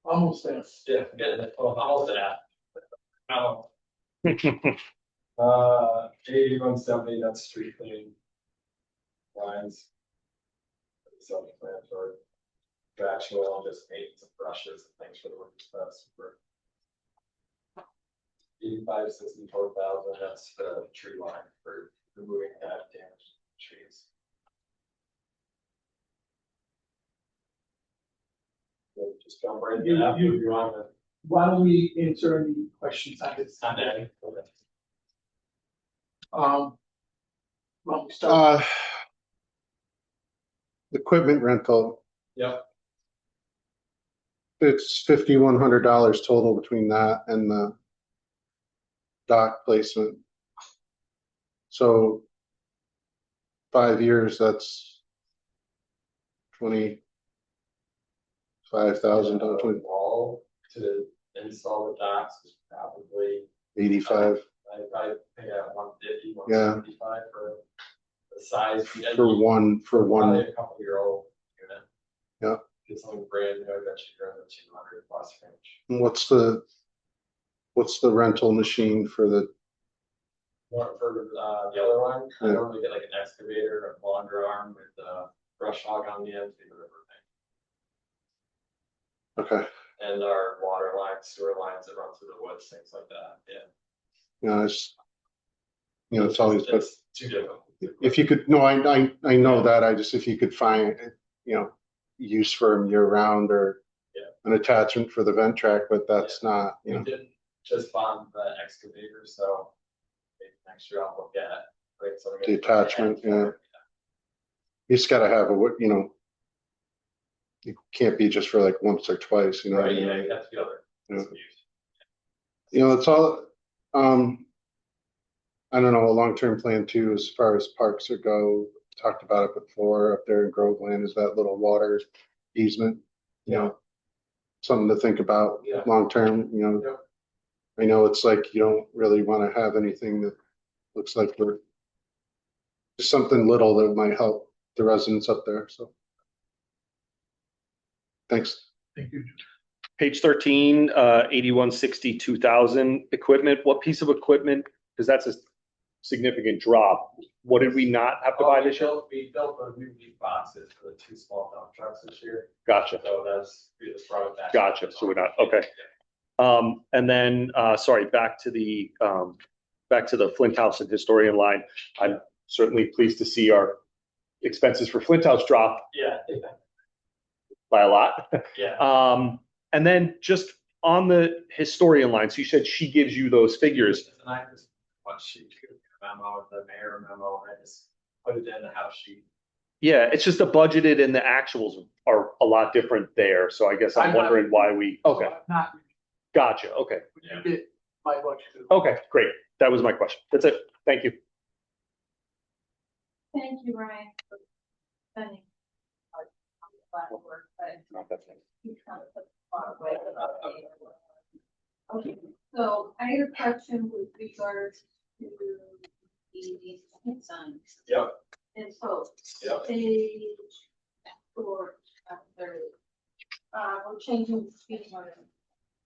A: Almost there.
J: Yeah, getting it, almost at. 8170, that's street cleaning. Lines. Self-explanatory. Trash oil, just paint some brushes and things for the work stuff. 8564,000, that's the tree line for removing that damaged trees. Just jump right in after you want to.
A: Why don't we answer any questions on this?
J: On that.
A: Well, we start.
G: Equipment rental,
J: Yep.
G: it's $5,100 total between that and the dock placement. So 5 years, that's 25,000.
J: Wall to install the docks is probably,
G: 85
J: I probably pay at 150,
G: Yeah.
J: 175 for the size.
G: for one.
J: Probably a couple year old unit.
G: Yeah.
J: Get something brand new, I bet you're in the 200 plus range.
G: And what's the rental machine for the,
J: One for the other one, I
G: Yeah.
J: normally get like an excavator, a launder arm with a brush hog on the end, the river thing.
G: okay,
J: And our water lines, sewer lines that run through the woods, things like that, yeah.
G: it's, it's always, but
J: It's too difficult.
G: if you could, no, I know that, if you could find, use for them year round or
J: Yeah.
G: an attachment for the vent track, but that's not,
J: We did just bond the excavator, so maybe next year I'll look at. Like, so
G: The attachment, yeah. You just gotta have it can't be just for like once or twice, what I
J: Right,
G: mean?
J: yeah, you have to be able to.
G: Yeah. It's all, I don't know, a long-term plan too, as far as parks go, talked about it before, up there in Groveland, is that little water easement, something to think about
J: Yeah.
G: long-term,
J: Yep.
G: I know it's like, you don't really want to have anything that looks like we're just something little that might help the residents up there, so. Thanks.
A: Thank you.
E: Page 13, 8160, equipment. What piece of equipment? Because that's a significant drop. What did we not have to buy this year?
J: We built the new meat boxes for the 2 small dump trucks this year,
E: Gotcha.
J: so we just brought it back.
E: Gotcha. So we're not, okay. And then, sorry, back to the Flint House and Historian line. I'm certainly pleased to see our expenses for Flint House drop
J: Yeah,
E: by a lot.
J: yeah.
E: And then just on the Historian line, so you said she gives you those figures.
J: And I just, once she took the memo, the mayor memo, I just put it in the house sheet.
E: Yeah, it's just the budgeted and the actuals are a lot different there. So I guess I'm
A: I'm not-
E: wondering why okay,
A: Not,
E: gotcha. Okay.
A: you get my budget.
E: Okay, great. That was my question. That's it. Thank you.
F: Thank you, Ryan, for spending a lot of work, but you kind of put a lot of weight on it. Okay, so I had a question with regards to the signs.
J: Yep.
F: And so,
J: Yep.
F: page 4, we're changing the speed limit.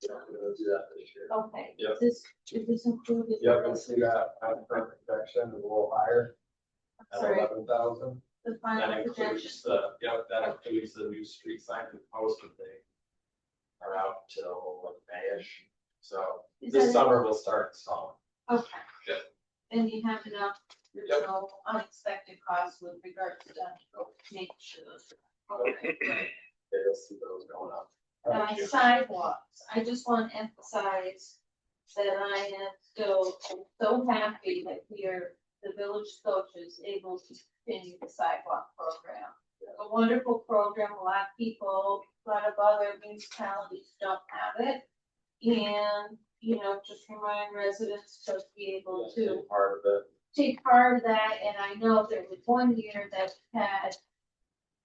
J: We're gonna do that this year.
F: Okay,
J: Yep.
F: is this included?
J: Yep, and see that current projection is a little higher at
F: Sorry,
J: 11,000.
F: the
J: That
F: final
J: includes
F: projection.
J: that includes the new street signs and posts that they are out till like Mayish. So
F: Is
J: this
F: that-
J: summer we'll start installing.
F: Okay.
J: Yep.
F: And you have enough, there's no unexpected costs with regards to that, making sure those. Okay, great.
J: You'll see those going up.
F: Sidewalks, I just want to emphasize that I am so happy that the village coach is able to continue the sidewalk program. A wonderful program, a lot of people, a lot of other municipalities don't have it. And, just remind residents to be able to
J: Part of it.
F: take part of that, and I know there was one year that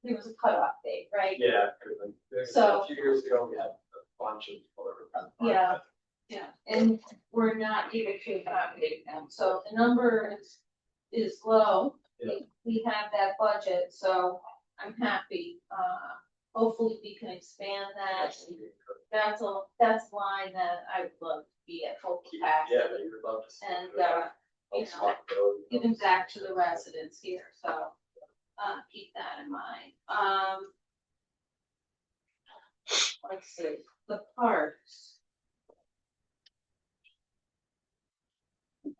F: there was a cutoff date, right?
J: Yeah, 'cause like,
F: So-
J: a few years ago, we had a bunch of people that were kind of part of
F: Yeah.
J: it.
F: Yeah, and we're not able to accommodate them, so the number is low.
J: Yeah.
F: We have that budget, so I'm happy, hopefully we can expand that. That's a line that I would love to be at full
J: Yeah,
F: capacity.
J: you would love to see.
F: And,
J: it.
F: you know, giving back to the residents here, so, keep that in mind. Let's see, the parks.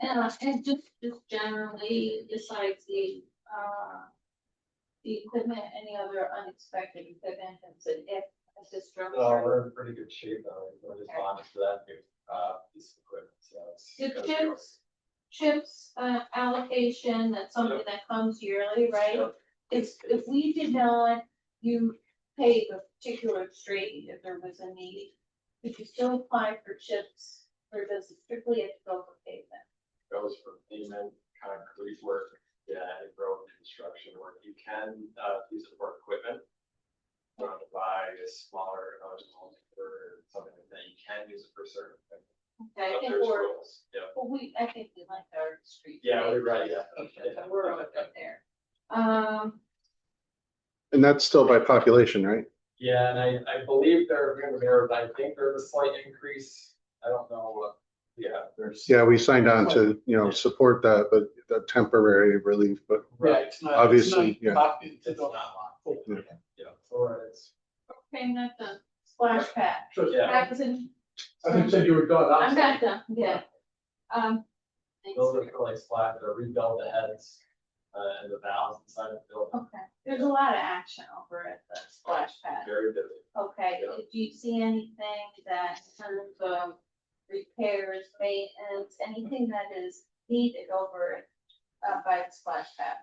F: And just generally, besides the equipment, any other unexpected equipment, and if the structure.
J: We're in pretty good shape, though, we're just bonded for that new, piece of equipment, so it's.
F: The
J: gonna be
F: chips allocation, that's something that comes yearly, right?
J: Yep.
F: If we did not, you pay the particular street if there was a need, could you still apply for chips, or does it strictly have to go for pavement?
J: Goes for pavement, concrete work, yeah, and road construction work, you can, use it for equipment. surrounded by a smaller, another small for something that you can use it for certain things.
F: Okay, I
J: But
F: think
J: there's
F: we're,
J: rules, yeah.
F: well, I think we like our street.
J: Yeah, we're right, yeah.
F: We're all good there.
G: And that's still by population, right?
J: Yeah, and I believe I think there's a slight increase. I don't know what, there's.
G: Yeah, we signed on to, support that, but the temporary relief, but
A: Yeah, it's not.
G: Obviously,
A: it's
G: yeah.
A: not locked into
J: It's
A: the-
J: not locked.
G: Yeah.
J: Yeah, so it's,
F: Okay, not done. Splash pad.
A: Just-
J: Yeah.
F: That was in,
A: I think you said you were done.
F: I'm not done, yeah. Thanks.
J: those are for like flat, to rebuild the heads, and the valves inside the building.
F: Okay, there's a lot of action over at the splash pad.
J: Very busy.
F: Okay,
J: Yeah.
F: did you see anything that in terms of repairs, maintenance, anything that is needed over by the splash pad?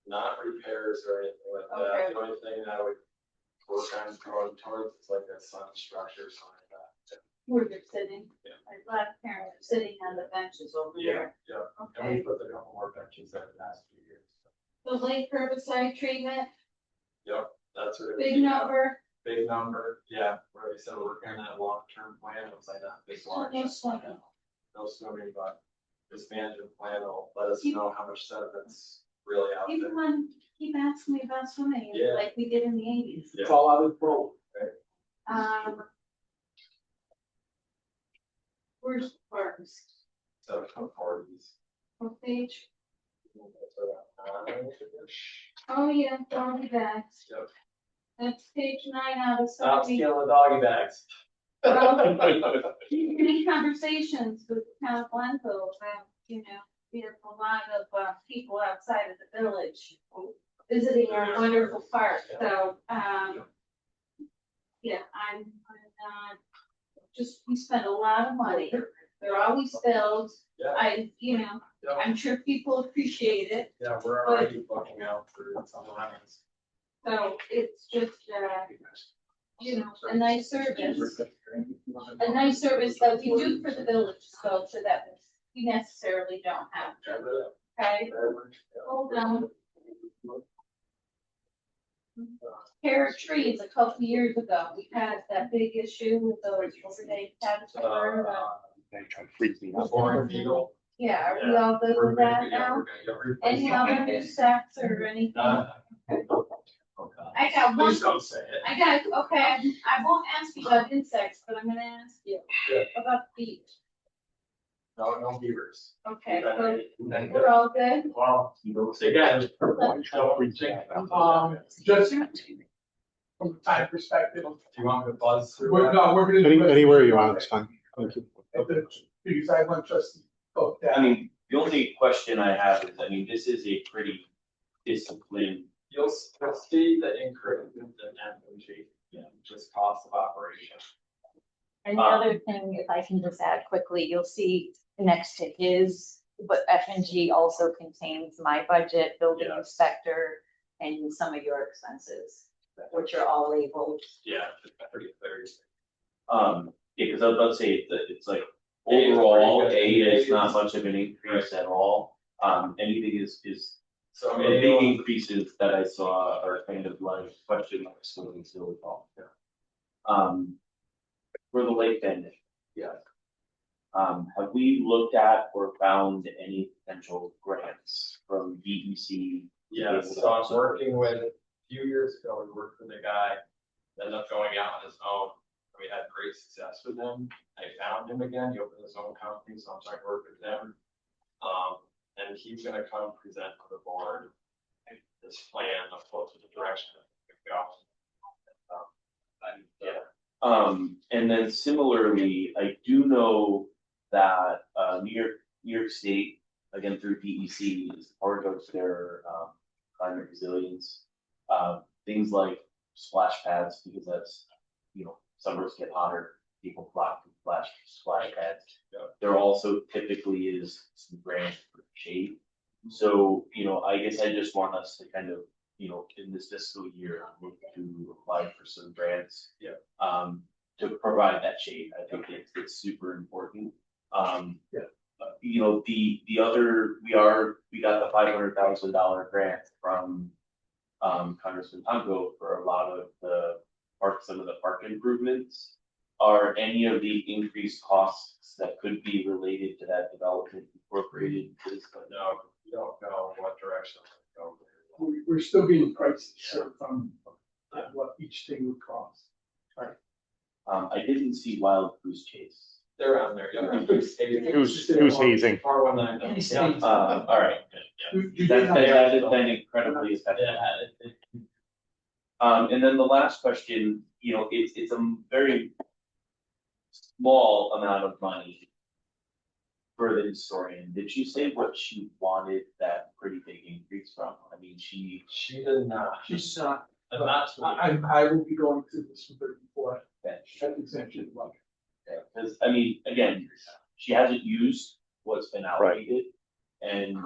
J: Not repairs or anything like that.
F: Okay.
J: The only thing I would work on going towards is like a sun structure, something like that.
F: Where you're sitting?
J: Yeah.
F: A lot of parents are sitting on the benches over there.
J: Yeah, and we
F: Okay,
J: put a couple more benches there the last few years.
F: the lake herbicide treatment,
J: Yep, that's what. it
F: big
J: is.
F: number,
J: Big number, yeah, where they said we're working on that long-term plan, it was like that big large.
F: No swimming.
J: No swimming, but this management plan will let us know how much sediment's really out there.
F: people keep asking me about swimming,
J: Yeah.
F: like we did in the eighties.
A: It's all out of control.
F: Where's the parks?
J: So, parties.
F: What page? Oh, yeah, doggy bags.
J: Yep.
F: That's page 9 out of
J: Stop
F: 70.
J: stealing doggy bags.
F: Many conversations with town of Glenville about, we have a lot of people outside of the village visiting our wonderful park, so, yeah, I'm not, we spend a lot of money. They're always filled.
J: Yeah,
F: I'm sure people appreciate it.
J: yeah, we're already booking out for some lines.
F: So it's just, a nice service. A nice service that we do for the village, so that we necessarily don't have to, okay? Hold on. Pair of trees a couple years ago, we had that big issue with those overnight caterpillar.
E: They try to freeze me out.
J: Born Eagle.
F: Yeah, are we all good with that now? Any other new sets or anything? I got one.
J: Please don't say it.
F: Okay, I won't ask you about insects, but I'm gonna ask you
J: Yeah.
F: about bees.
J: No beavers.
F: Okay, so we're all good?
J: Well, again.
A: Just from a time perspective,
J: Do you want me to buzz through?
A: we're gonna. do it.
G: Anywhere you want, it's fine. Thank you.
A: Because I want trustee,
D: I mean, the only question I have is, this is a pretty disciplined,
J: You'll see the increase in energy, just cost of operation.
I: And the other thing, if I can just add quickly, you'll see next to his, but F and G also contains my budget, building
D: Yes.
I: inspector, and some of your expenses, which are all labeled.
J: Yeah, it's pretty clear.
D: because I was about to say that it's like
J: A is
D: overall,
J: pretty good.
D: A is not much of an increase at all. Anything is
J: So
D: the big increases that I saw are kind of like question marks swimming still all. For the lake bend, yeah. Have we looked at or found any potential grants from DEC?
J: yeah, so I was working with, a few years ago, we worked with a guy, that ended up going out on his own. We had great success with him. I found him again, he opened his own company, so I'm trying to work with him. And he's gonna come present to the board this plan of what the direction we go.
D: And then similarly, I do know that New York State, again through DEC, is part of their climate resilience. Things like splash pads, because that's, summers get hotter, people flock to splash pads.
J: Yeah.
D: There also typically is some grant for shade. So, I guess I just want us to kind of, in this fiscal year, look to apply for some grants.
J: Yeah.
D: To provide that shade. I think it's super important. The other, we got the $500,000 grant from Congressman Tonko for a lot of the some of the park improvements. Are any of the increased costs that could be related to that development incorporated into this?
J: No, you don't know what direction it's going.
A: We're still getting prices on what each thing would cost.
D: I didn't see Wild Goose Chase.
J: They're on there, yeah.
E: Who's hazing?
J: R19.
D: All right, good,
A: You
D: yeah.
A: did
D: That
A: have-
D: has been incredibly effective.
J: Yeah.
D: And then the last question, you know, it's a very small amount of money for the historian. Did she say what she wanted that pretty big increase from? I mean, she
J: did not.
A: She's not,
J: Not to me.
A: I will be going through this with her before.
D: Yeah.
A: That exemption.
D: because, I mean, again, she hasn't used what's been allocated. And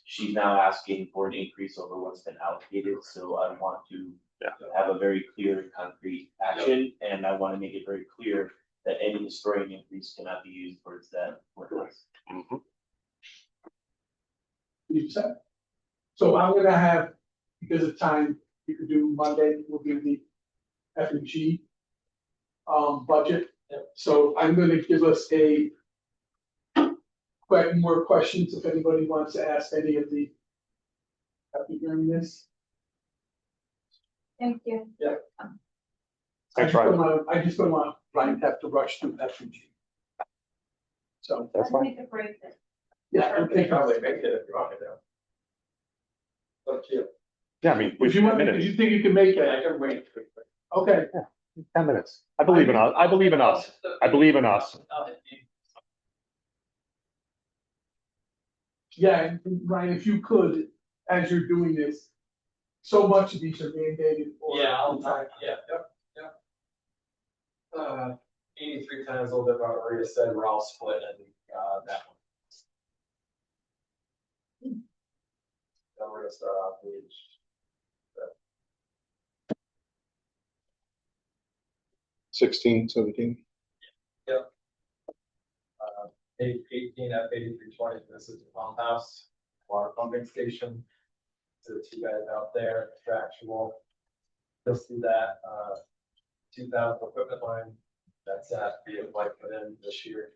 D: she's now asking for an increase over what's been allocated, so I want to have a very clear and concrete action, and I want to make it very clear that any historian increase cannot be used towards that.
A: You said. So I'm gonna have, because of time, you could do Monday, we'll do the F and G budget. So I'm gonna give us quite more questions if anybody wants to ask any of the. After hearing this.
I: Thank you.
E: Thanks, Ryan.
A: I just don't want Ryan to have to rush through F and G. So,
E: That's fine.
I: Take a break then.
A: yeah, I think,
J: Probably make it if you want me to. Up to you.
E: Yeah, I mean, we
A: if
E: should
A: you
E: have
A: want, if
E: minutes,
A: you think you can make
J: I
A: it,
J: can wait.
A: okay.
E: 10 minutes. I believe in us. I believe in us. I believe in us.
A: Yeah, and Ryan, if you could, as you're doing this, so much of these are mandated for.
J: Yeah, I'll talk, yeah, yep. 83 times a little bit about where you said we're all split and, that one. Then we're gonna start off page.
G: $16, $17.
J: Page 18 at 8320, this is the pump house, water pumping station. So the two guys out there, extractional. You'll see that, 2000 equipment line, that's that vehicle I put in this year.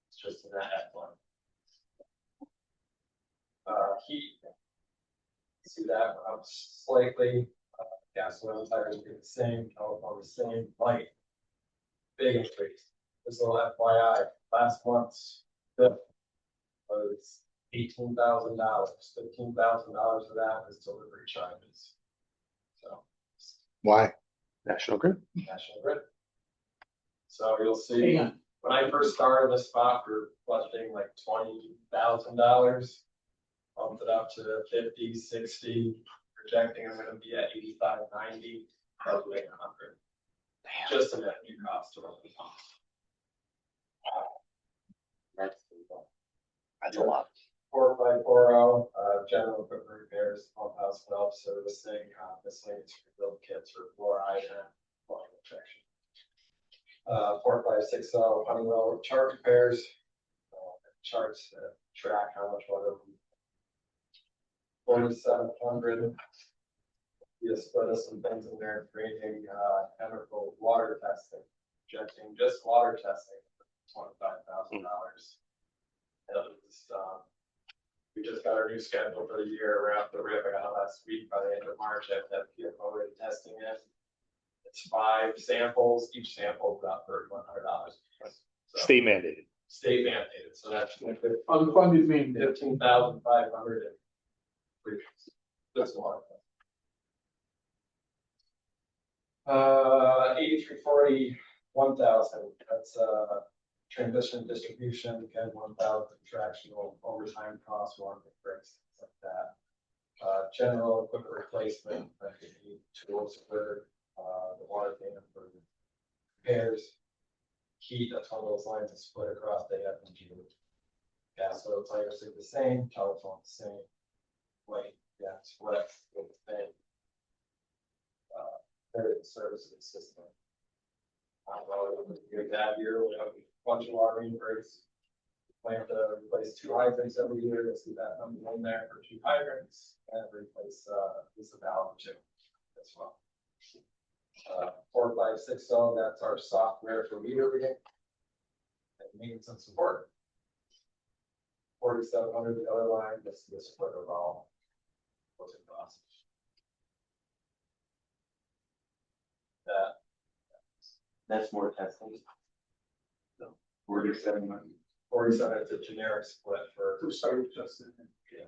J: It's just in that F line. Heat. See that went up slightly, gas oil tires are the same, telephone the same, light. Big increase. This little FYI, last month's bill was $18,000, $15,000 of that was delivery charges. So,
G: Why?
E: National Grid.
J: National Grid. So you'll
A: Hang
J: see,
A: on.
J: when I first started this spot, we were budgeting like $20,000. Bumped it up to 50, 60, projecting I'm gonna be at 85, 90, probably 100. Just a net new cost to run the pump.
E: That's a lot.
J: 4540, general equipment repairs, pump house valve servicing, miscellaneous rebuild kits for fluoride and water protection. 4560, Honeywell chart repairs, charts that track how much water. 4700. You split us some things in there, creating chemical water testing, projecting just water testing, $25,000. We just got our new schedule for the year. We're out the rip. I got it last week. By the end of March, I have to have PFO ready testing it. It's 5 samples. Each sample is about $3,100. So,
E: State mandated.
J: state mandated. So that's
A: Unfunded mandate.
J: 15,500. That's a lot. 8340, 1,000. That's transition distribution, again, 1,000 contractual overtime costs, warranty breaks, things like that. General equipment replacement, like you need tools for the water main for repairs. Heat, that's one of those lines that split across the F and G. Gas oil tires are the same, telephone the same. Light, yeah, split with the thing. Various services system. That year, we have a bunch of water main breaks. Plan to replace 2 hydrants every year. You'll see that number in there for 2 hydrants and replace this valve too as well. 4560, that's our software for meter reading. And maintenance and support. 4700, the other line, this is the split of all. What's it cost? That,
D: That's more testing.
J: 47, 47, it's a generic split for.
A: So sorry, Justin.
J: Yeah.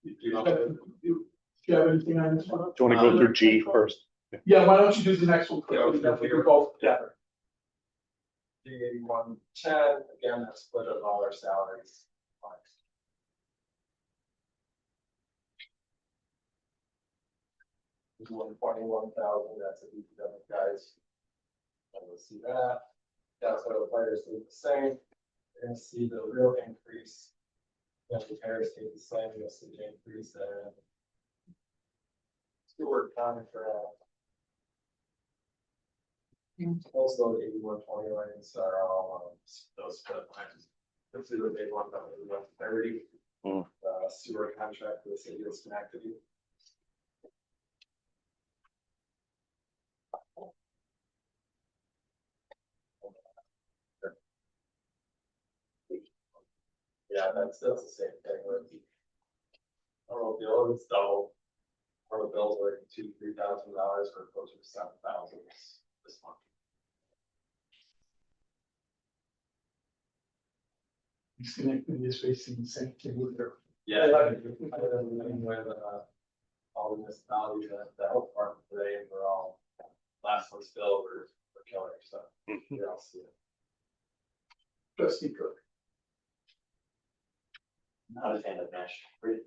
A: Do you have anything on this one?
E: Do you want to go through G first?
A: Yeah, why don't you do the next one?
J: Yeah,
A: quickly, then we can go together.
J: D8110, again, that split of all our salaries. There's 121,000, that's a DPW guys. And we'll see that. That's what the players do the same. You're gonna see the real increase. If the players stay the same, you'll see the increase there. Stewart contract. Also, the 8120 lines are all, those split lines. This is the big one, that was 130. Sewer contract with the city of Schenectady. Yeah, that's the same thing with. Our bill is double. Our bills are like $2,000-3,000 for closer to 7,000 this month.
A: Disconnected is facing the same thing with their.
J: Yeah, I've been with all the municipalities and the health department today, and we're all, last one's bill, we're killing, so. You're all seeing.
A: Trustee Cook.
D: Not a fan of national grid.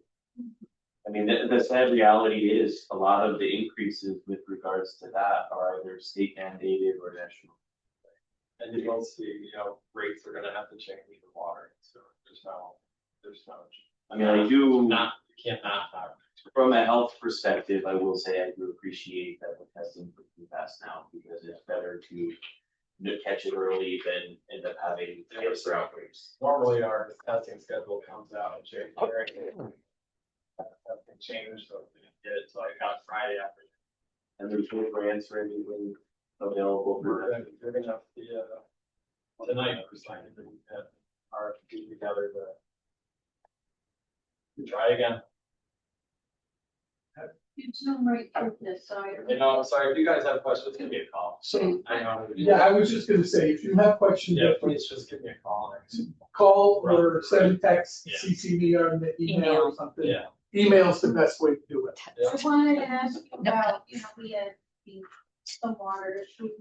D: I mean, the sad reality is a lot of the increases with regards to that are either state mandated or national.
J: And you will see, rates are gonna have to change with water, so there's no.
D: I mean, I do,
J: You can't not have.
D: from a health perspective, I will say I do appreciate that the testing for PFAS now, because it's better to catch it early than end up having cancer outbreaks.
J: Normally our testing schedule comes out in January. Nothing changed, so we didn't get it, so I got Friday after.
D: And there's no grants or anything available for that.
J: We're gonna have the, tonight, we're signing our RFP together to try again.
F: You zoom right through this, sorry.
J: I'm sorry, if you guys have questions, give me a call.
A: So,
J: I know.
A: yeah, I was just gonna say, if you have questions,
J: Yeah, please just give me a call.
A: call or send a text,
J: Yeah.
A: CC me on the email or something.
J: Yeah.
A: Email's the best way to do it.
F: I wanted to ask you about, we had some water issues.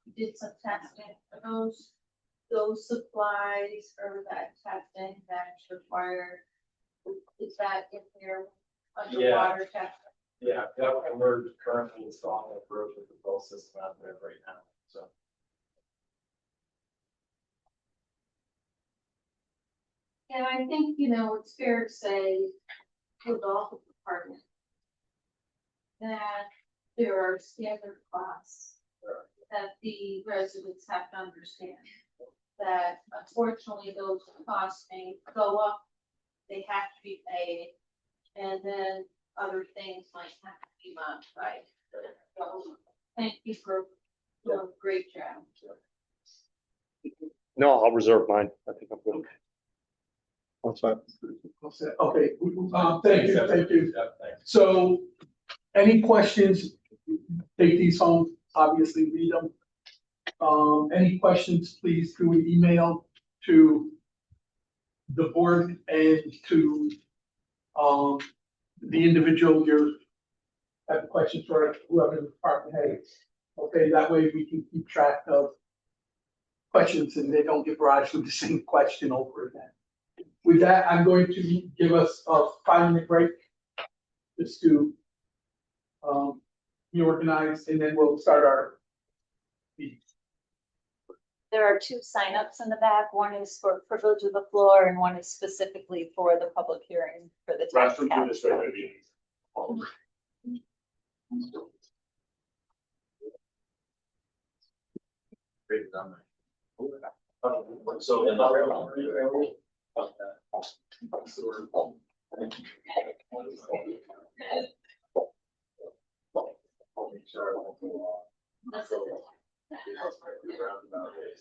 F: We did some testing for those supplies or that testing that's required. Is that in there underwater testing?
J: Yeah, and we're currently installing a corrosion control system out there right now, so.
F: And I think, it's fair to say with all the departments that there are standard costs that the residents have to understand. That unfortunately those costs may go up, they have to be paid, and then other things might have to be modified. So, thank you for doing a great job.
E: No, I'll reserve mine. I think I'm good. That's fine.
A: Okay, thank you.
J: Yeah, thanks.
A: So, any questions? Take these home, obviously read them. Any questions, please do an email to the board and to, the individual you're have questions for whoever the department head. Okay, that way we can keep track of questions and they don't get barraged with the same question over again. With that, I'm going to give us a 5-minute break just to reorganize, and then we'll start our meeting.
I: There are 2 signups in the back. One is for privilege of the floor and one is specifically for the public hearing for the tax cap.
D: So in
J: Sure.
H: environmental law.
F: That's it.
H: Roundabout is.